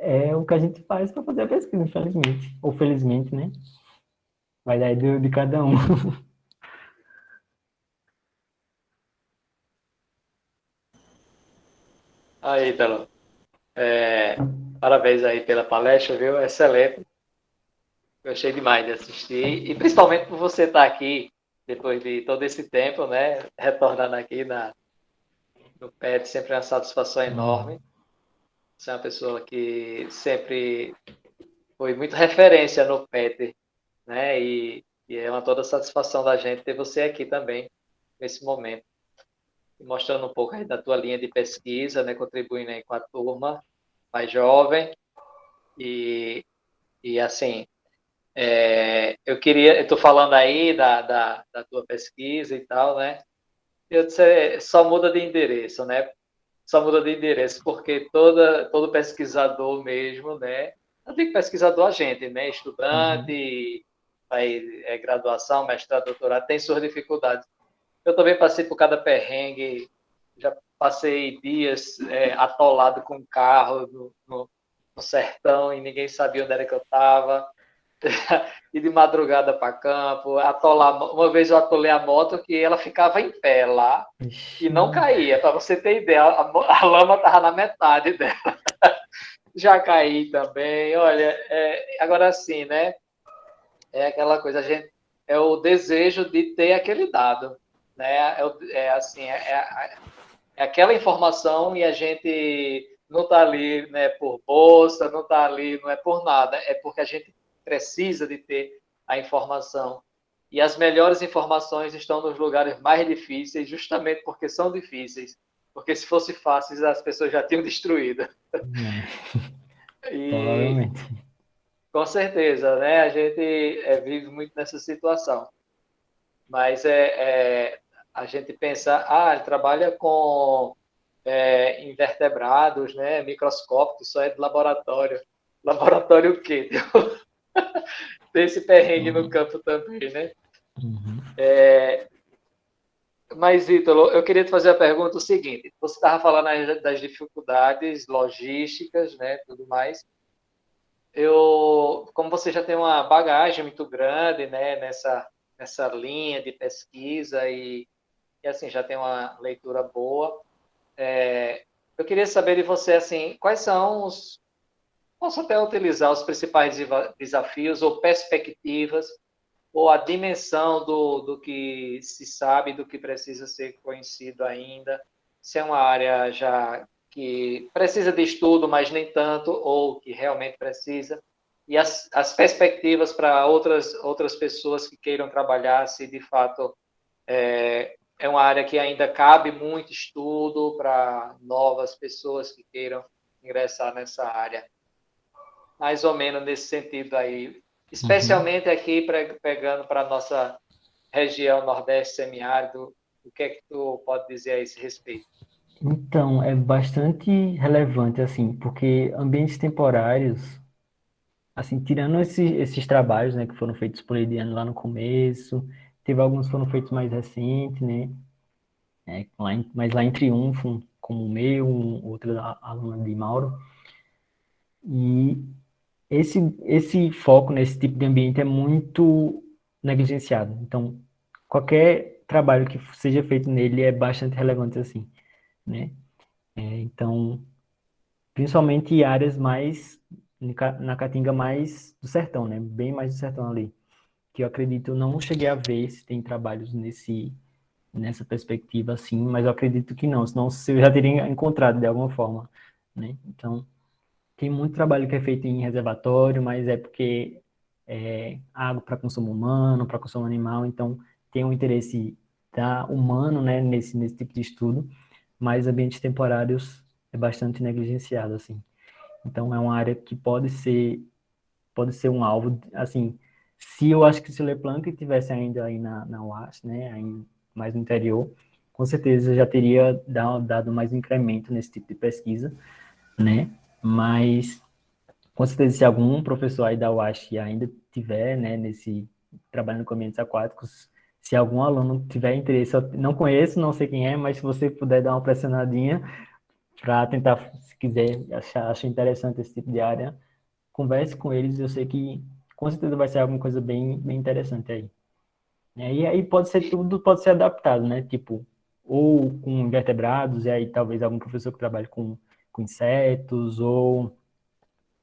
Speaker 2: é o que a gente faz para fazer a pesquisa, infelizmente. Ou felizmente, né? Vai dar de cada um.
Speaker 5: Aí, Ítalo, parabéns aí pela palestra, viu? Excelente. Gostei demais de assistir. E principalmente por você estar aqui, depois de todo esse tempo, né? Retornando aqui no PET, sempre é uma satisfação enorme. Você é uma pessoa que sempre foi muito referência no PET, né? E é uma toda satisfação da gente ter você aqui também, nesse momento. E mostrando um pouco aí da tua linha de pesquisa, né? Contribuindo aí com a turma mais jovem. E assim, eu estou falando aí da tua pesquisa e tal, né? Eu disse, só muda de endereço, né? Só muda de endereço, porque todo pesquisador mesmo, né? Não digo pesquisador a gente, né? Estudante, aí, graduação, mestrado, doutorado, tem suas dificuldades. Eu também passei por cada perrengue, já passei dias atolado com um carro no sertão e ninguém sabia onde era que eu estava. E de madrugada para campo, atolar. Uma vez eu atolei a moto que ela ficava em pé lá e não caía. Para você ter ideia, a lama estava na metade dela. Já caí também. Olha, agora sim, né? É aquela coisa, a gente é o desejo de ter aquele dado, né? É aquela informação e a gente não está ali, né, por bolsa, não está ali, não é por nada, é porque a gente precisa de ter a informação. E as melhores informações estão nos lugares mais difíceis, justamente porque são difíceis. Porque se fosse fáceis, as pessoas já tinham destruído. E
Speaker 2: Provavelmente.
Speaker 5: com certeza, né? A gente vive muito nessa situação. Mas a gente pensa, ele trabalha com invertebrados, né? Microscópicos, só é de laboratório. Laboratório o quê? Tem esse perrengue no campo também, né?
Speaker 2: Uhum.
Speaker 5: Mas, Ítalo, eu queria te fazer a pergunta o seguinte. Você estava falando aí das dificuldades logísticas, né? Tudo mais. Como você já tem uma bagagem muito grande, né? Nessa linha de pesquisa e assim, já tem uma leitura boa. Eu queria saber de você, assim, quais são posso até utilizar os principais desafios ou perspectivas, ou a dimensão do que se sabe, do que precisa ser conhecido ainda, se é uma área já que precisa de estudo, mas nem tanto, ou que realmente precisa, e as perspectivas para outras pessoas que queiram trabalhar, se de fato é uma área que ainda cabe muito estudo para novas pessoas que queiram ingressar nessa área. Mais ou menos nesse sentido aí. Especialmente aqui, pegando para a nossa região Nordeste semiárido, o que é que tu pode dizer a esse respeito?
Speaker 2: Então, é bastante relevante, assim, porque ambientes temporários, assim, tirando esses trabalhos, né, que foram feitos por Eliane lá no começo, teve alguns que foram feitos mais recentes, né, mas lá em Triunfo, como o meu, outra aluna de Mauro, e esse foco nesse tipo de ambiente é muito negligenciado. Então, qualquer trabalho que seja feito nele é bastante relevante, assim, né? Então, principalmente em áreas mais, na Caatinga mais do sertão, né? Bem mais do sertão ali. Que eu acredito, eu não cheguei a ver se tem trabalhos nessa perspectiva, assim, mas eu acredito que não, senão eu já teria encontrado de alguma forma, né? Então, tem muito trabalho que é feito em reservatório, mas é porque água para consumo humano, para consumo animal, então tem um interesse humano, né, nesse tipo de estudo, mas ambientes temporários é bastante negligenciado, assim. Então é uma área que pode ser um alvo, assim, se eu acho que se o Leplanc tivesse ainda aí na UAS, né, aí mais no interior, com certeza já teria dado mais um incremento nesse tipo de pesquisa, né, mas com certeza, se algum professor aí da UASH ainda tiver, né, trabalhando com ambientes aquáticos, se algum aluno tiver interesse, eu não conheço, não sei quem é, mas se você puder dar uma pressionadinha para tentar, se quiser, acha interessante esse tipo de área, converse com eles, eu sei que com certeza vai ser alguma coisa bem, bem interessante aí. E aí pode ser tudo, pode ser adaptado, né? Tipo, ou com invertebrados, e aí talvez algum professor que trabalhe com insetos, ou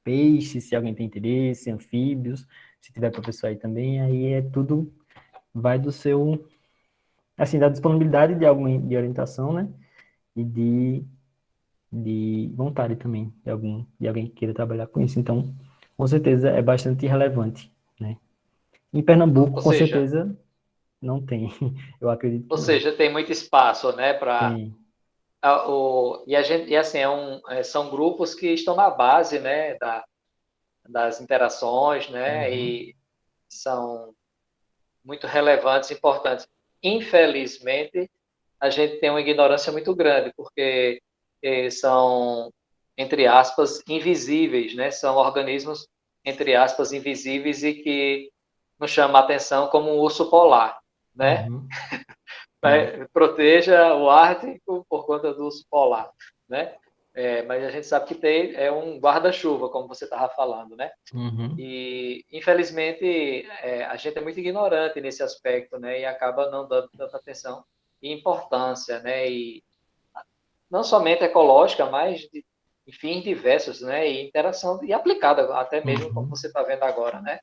Speaker 2: peixes, se alguém tem interesse, anfíbios, se tiver professor aí também, aí é tudo, vai do seu, assim, da disponibilidade de alguém de orientação, né? E de vontade também de alguém que queira trabalhar com isso. Então, com certeza é bastante relevante, né? Em Pernambuco,
Speaker 5: Ou
Speaker 2: com
Speaker 5: seja,
Speaker 2: certeza, não tem. Eu acredito
Speaker 5: ou
Speaker 2: que não.
Speaker 5: seja, tem muito espaço, né, para
Speaker 2: Tem.
Speaker 5: e a gente, e assim, são grupos que estão na base, né, das interações, né,
Speaker 2: Uhum.
Speaker 5: e são muito relevantes, importantes. Infelizmente, a gente tem uma ignorância muito grande, porque são, entre aspas, invisíveis, né? São organismos, entre aspas, invisíveis e que nos chamam a atenção como um urso polar, né?
Speaker 2: Uhum. Tem.
Speaker 5: Proteja o Ártico por conta do urso polar, né? Mas a gente sabe que tem um guarda-chuva, como você estava falando, né?
Speaker 2: Uhum.
Speaker 5: E, infelizmente, a gente é muito ignorante nesse aspecto, né? E acaba não dando tanta atenção e importância, né? E não somente ecológica, mas de, em fins diversos, né? E interação e aplicada, até mesmo como
Speaker 2: Uhum.
Speaker 5: você está vendo agora, né?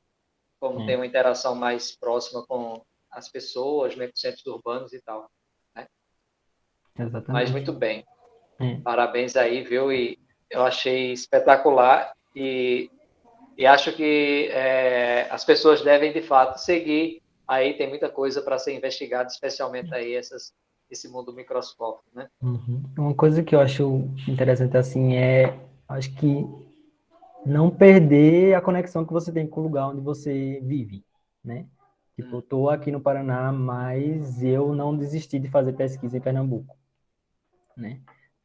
Speaker 5: Como tem
Speaker 2: É,
Speaker 5: uma interação mais próxima com as pessoas, né? Com centros urbanos e tal, né? Mas
Speaker 2: exatamente.
Speaker 5: muito bem.
Speaker 2: É.
Speaker 5: Parabéns aí, viu? E eu achei espetacular e acho que as pessoas devem, de fato, seguir. Aí tem muita coisa para ser investigada, especialmente aí esse mundo microscópico, né?
Speaker 2: Uhum. Uma coisa que eu acho interessante assim acho que não perder a conexão que você tem com o lugar onde você vive, né? Tipo, eu tô aqui no Paraná, mas eu não desisti de fazer pesquisa em Pernambuco, né?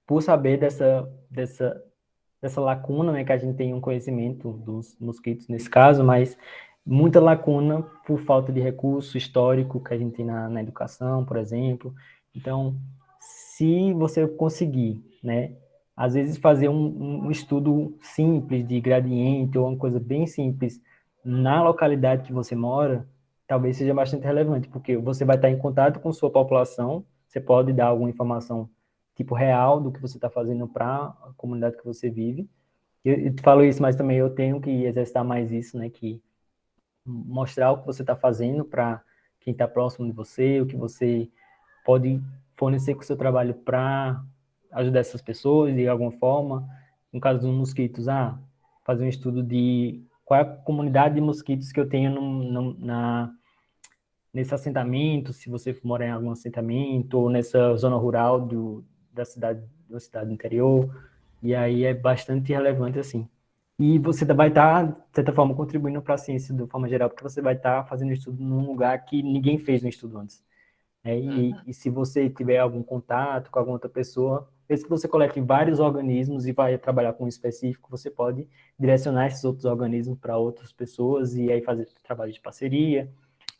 Speaker 2: Por saber dessa lacuna, né, que a gente tem um conhecimento dos mosquitos nesse caso, mas muita lacuna por falta de recurso histórico que a gente tem na educação, por exemplo. Então, se você conseguir, né, às vezes fazer um estudo simples de gradiente ou uma coisa bem simples na localidade que você mora, talvez seja bastante relevante, porque você vai estar em contato com sua população, você pode dar alguma informação tipo real do que você está fazendo para a comunidade que você vive. Eu te falo isso, mas também eu tenho que exercitar mais isso, né? Que mostrar o que você está fazendo para quem está próximo de você, o que você pode fornecer com o seu trabalho para ajudar essas pessoas de alguma forma. No caso dos mosquitos, fazer um estudo de qual é a comunidade de mosquitos que eu tenho nesse assentamento, se você mora em algum assentamento, ou nessa zona rural da cidade do interior, e aí é bastante relevante, assim. E você vai estar, de certa forma, contribuindo para a ciência de forma geral, porque você vai estar fazendo estudo num lugar que ninguém fez um estudo antes. Né? E se você tiver algum contato com alguma outra pessoa, Desde que você colete vários organismos e vai trabalhar com um específico, você pode direcionar esses outros organismos para outras pessoas e aí fazer trabalho de parceria,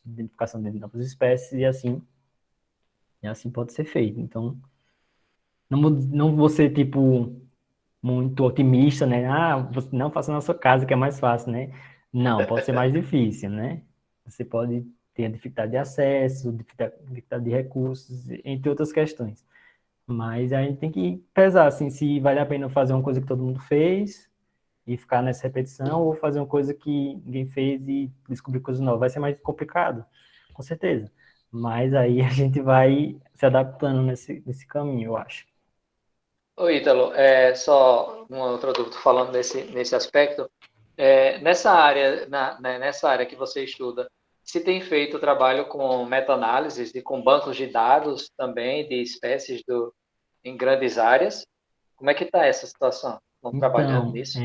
Speaker 2: identificação de novas espécies e assim pode ser feito. Então, não vou ser, tipo, muito otimista, né? Ah, você não faça na sua casa, que é mais fácil, né? Não, pode ser mais difícil, né? Você pode ter dificuldade de acesso, dificuldade de recursos, entre outras questões. Mas a gente tem que pesar, assim, se vale a pena fazer uma coisa que todo mundo fez e ficar nessa repetição, ou fazer uma coisa que ninguém fez e descobrir coisas novas. Vai ser mais complicado, com certeza. Mas aí a gente vai se adaptando nesse caminho, eu acho.
Speaker 5: Ô, Ítalo, só uma outra dúvida, falando nesse aspecto. Nessa área que você estuda, se tem feito trabalho com meta-análises e com bancos de dados também de espécies em grandes áreas? Como é que está essa situação? Estão trabalhando
Speaker 2: Então,
Speaker 5: nisso?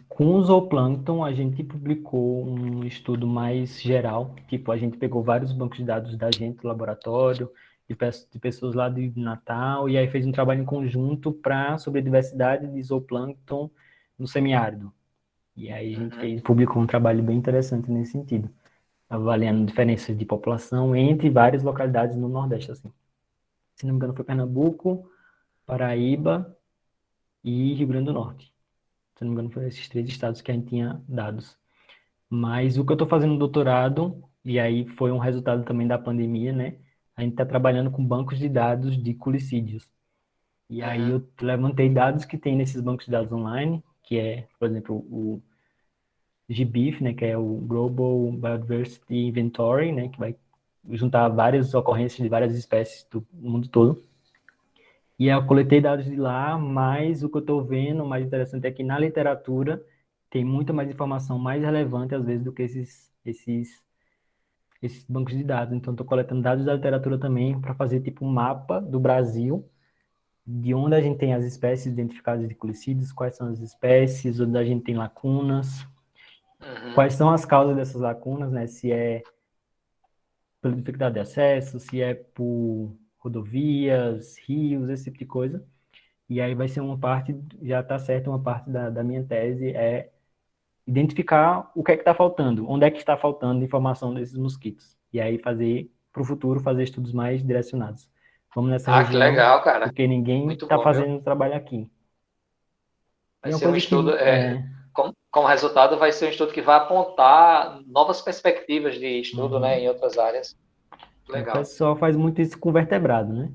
Speaker 2: com o zooplâncton, a gente publicou um estudo mais geral, tipo, a gente pegou vários bancos de dados da gente, do laboratório, de pessoas lá de Natal, e aí fez um trabalho em conjunto sobre a diversidade de zooplâncton no semiárido. E aí a gente publicou um trabalho bem interessante nesse sentido, avaliando diferenças de população entre várias localidades no Nordeste, assim. Se não me engano, foi Pernambuco, Paraíba e Rio Grande do Norte. Se não me engano, foram esses 3 estados que a gente tinha dados. Mas o que eu estou fazendo no doutorado, e aí foi um resultado também da pandemia, né? A gente está trabalhando com bancos de dados de culicídios. E aí eu levantei dados que tem nesses bancos de dados online, que é, por exemplo, o GBIF, né? Que é o Global Biodiversity Inventory, né? Que vai juntar várias ocorrências de várias espécies do mundo todo. E eu coletei dados de lá, mas o que eu estou vendo, o mais interessante é que na literatura tem muita mais informação mais relevante, às vezes, do que esses bancos de dados. Então, estou coletando dados da literatura também para fazer, tipo, um mapa do Brasil, de onde a gente tem as espécies identificadas de culicídios, quais são as espécies, onde a gente tem lacunas, quais são as causas dessas lacunas, né? Se é pela dificuldade de acesso, se é por rodovias, rios, esse tipo de coisa. E aí vai ser uma parte, já está certo, uma parte da minha tese é identificar o que é que está faltando, onde é que está faltando informação desses mosquitos. E aí para o futuro, fazer estudos mais direcionados. Vamos nessa
Speaker 5: Ah, que
Speaker 2: região,
Speaker 5: legal, cara.
Speaker 2: porque ninguém
Speaker 5: Muito
Speaker 2: está
Speaker 5: bom, viu?
Speaker 2: fazendo trabalho aqui. E
Speaker 5: Vai
Speaker 2: é uma
Speaker 5: ser um
Speaker 2: coisa que
Speaker 5: estudo, como resultado, vai ser um estudo que vai apontar novas perspectivas de estudo, né, em outras áreas.
Speaker 2: o
Speaker 5: Legal.
Speaker 2: pessoal faz muito isso com vertebrado, né?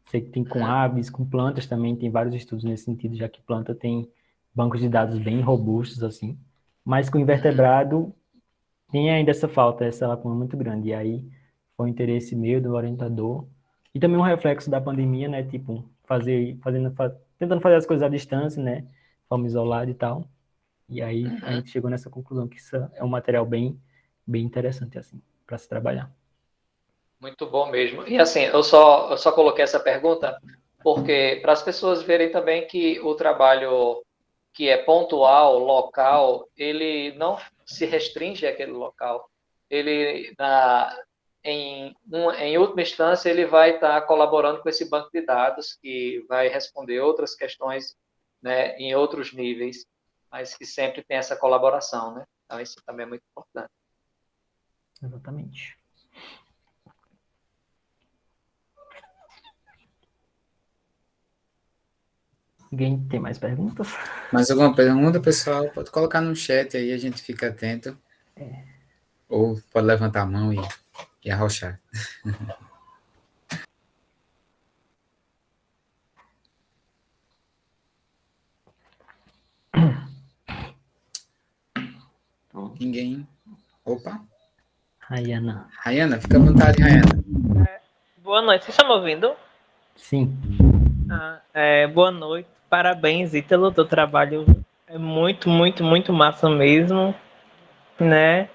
Speaker 2: Sei que tem com aves, com plantas também, tem vários estudos nesse sentido, já que planta tem bancos de dados bem robustos, assim. Mas com invertebrado, tem ainda essa falta, essa lacuna muito grande. E aí, foi um interesse meu, do orientador, e também um reflexo da pandemia, né? Tipo, tentando fazer as coisas à distância, né? De forma isolada e tal. E aí, a gente chegou nessa conclusão que isso é um material bem interessante, assim, para se trabalhar.
Speaker 5: Muito bom mesmo. E assim, eu só coloquei essa pergunta porque para as pessoas verem também que o trabalho que é pontual, local, ele não se restringe àquele local. Ele, em última instância, ele vai estar colaborando com esse banco de dados que vai responder outras questões, né, em outros níveis, mas que sempre tem essa colaboração, né? Então, isso também é muito importante.
Speaker 2: Exatamente. Alguém tem mais perguntas?
Speaker 3: Mais alguma pergunta, pessoal? Pode colocar no chat aí, a gente fica atento. Ou pode levantar a mão e arrochar. Ninguém? Opa!
Speaker 2: Rayana.
Speaker 3: Rayana, fica à vontade, Rayana.
Speaker 6: Boa noite, vocês estão me ouvindo?
Speaker 2: Sim.
Speaker 6: Boa noite, parabéns, Ítalo, teu trabalho é muito, muito, muito massa mesmo, né?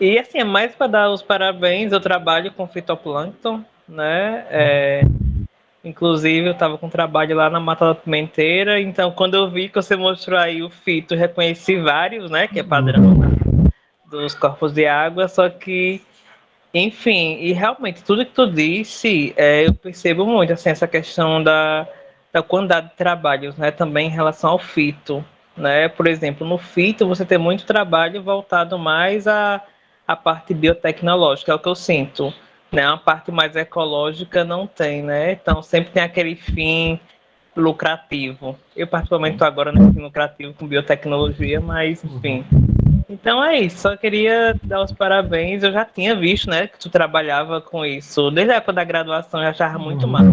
Speaker 6: E assim, é mais para dar os parabéns, eu trabalho com fitoplâncton, né? Inclusive, eu estava com trabalho lá na Mata da Pimenteira, então quando eu vi que você mostrou aí o fito, reconheci vários, né? Que é padrão dos corpos de água, só que enfim, e realmente tudo que tu disse, eu percebo muito, assim, essa questão da quantidade de trabalhos, né, também em relação ao fito, né? Por exemplo, no fito você tem muito trabalho voltado mais à parte biotecnológica, é o que eu sinto, né? Uma parte mais ecológica não tem, né? Então sempre tem aquele fim lucrativo. Eu particularmente estou agora nesse fim lucrativo com biotecnologia, mas enfim. Então é isso, só queria dar os parabéns. Eu já tinha visto, né, que tu trabalhava com isso. Desde a época da graduação eu achava muito massa.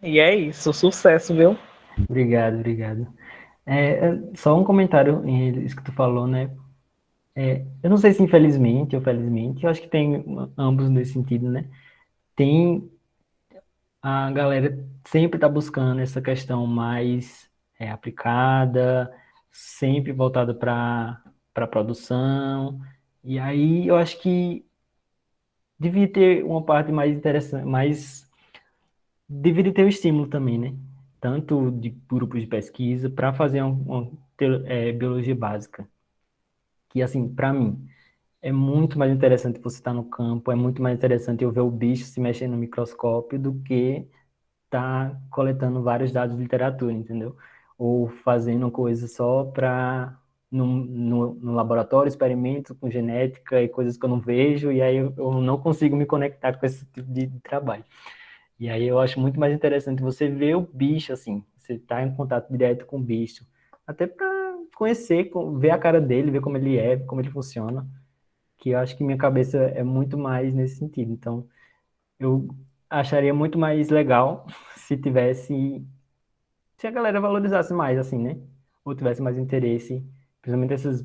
Speaker 6: E é isso, sucesso, viu?
Speaker 2: Obrigado, obrigado. Só um comentário em isso que tu falou, né? Eu não sei se infelizmente ou felizmente, eu acho que tem ambos nesse sentido, né? Tem a galera sempre tá buscando essa questão mais aplicada, sempre voltada para produção. E aí eu acho que devia ter uma parte mais interessante, mais deveria ter o estímulo também, né? Tanto de grupos de pesquisa para fazer biologia básica. Que, assim, para mim, é muito mais interessante você estar no campo, é muito mais interessante eu ver o bicho se mexendo no microscópio do que estar coletando vários dados de literatura, entendeu? Ou fazendo coisa só para no laboratório, experimento com genética e coisas que eu não vejo, e aí eu não consigo me conectar com esse tipo de trabalho. E aí eu acho muito mais interessante você ver o bicho, assim, você tá em contato direto com o bicho, até para conhecer, ver a cara dele, ver como ele é, como ele funciona, que eu acho que minha cabeça é muito mais nesse sentido. Então, eu acharia muito mais legal se tivesse, se a galera valorizasse mais, assim, né? Ou tivesse mais interesse, principalmente essas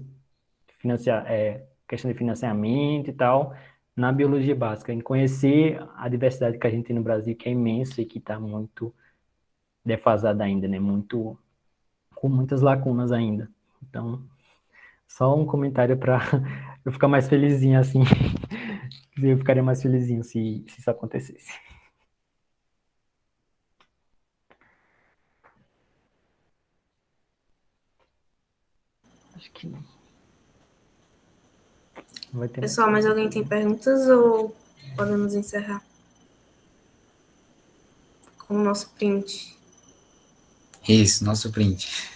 Speaker 2: questão de financiamento e tal, na biologia básica, em conhecer a diversidade que a gente tem no Brasil, que é imensa e que está muito defasada ainda, né? Muito, com muitas lacunas ainda. Então, só um comentário para eu ficar mais felizinho assim. Eu ficaria mais felizinho se isso acontecesse. Acho que não. Não vai ter mais
Speaker 1: Pessoal, mais alguém tem perguntas ou podemos encerrar com o nosso print?
Speaker 3: Isso, nosso print.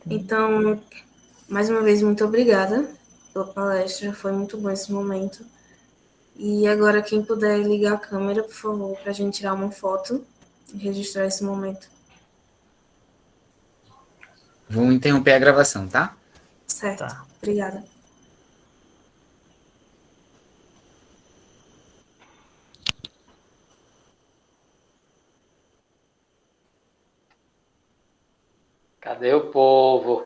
Speaker 1: Então, mais uma vez, muito obrigada pela palestra, foi muito bom esse momento. E agora, quem puder ligar a câmera, por favor, para a gente tirar uma foto e registrar esse momento.
Speaker 3: Vou interromper a gravação, tá?
Speaker 1: Certo,
Speaker 2: Tá.
Speaker 1: obrigada.
Speaker 5: Cadê o povo?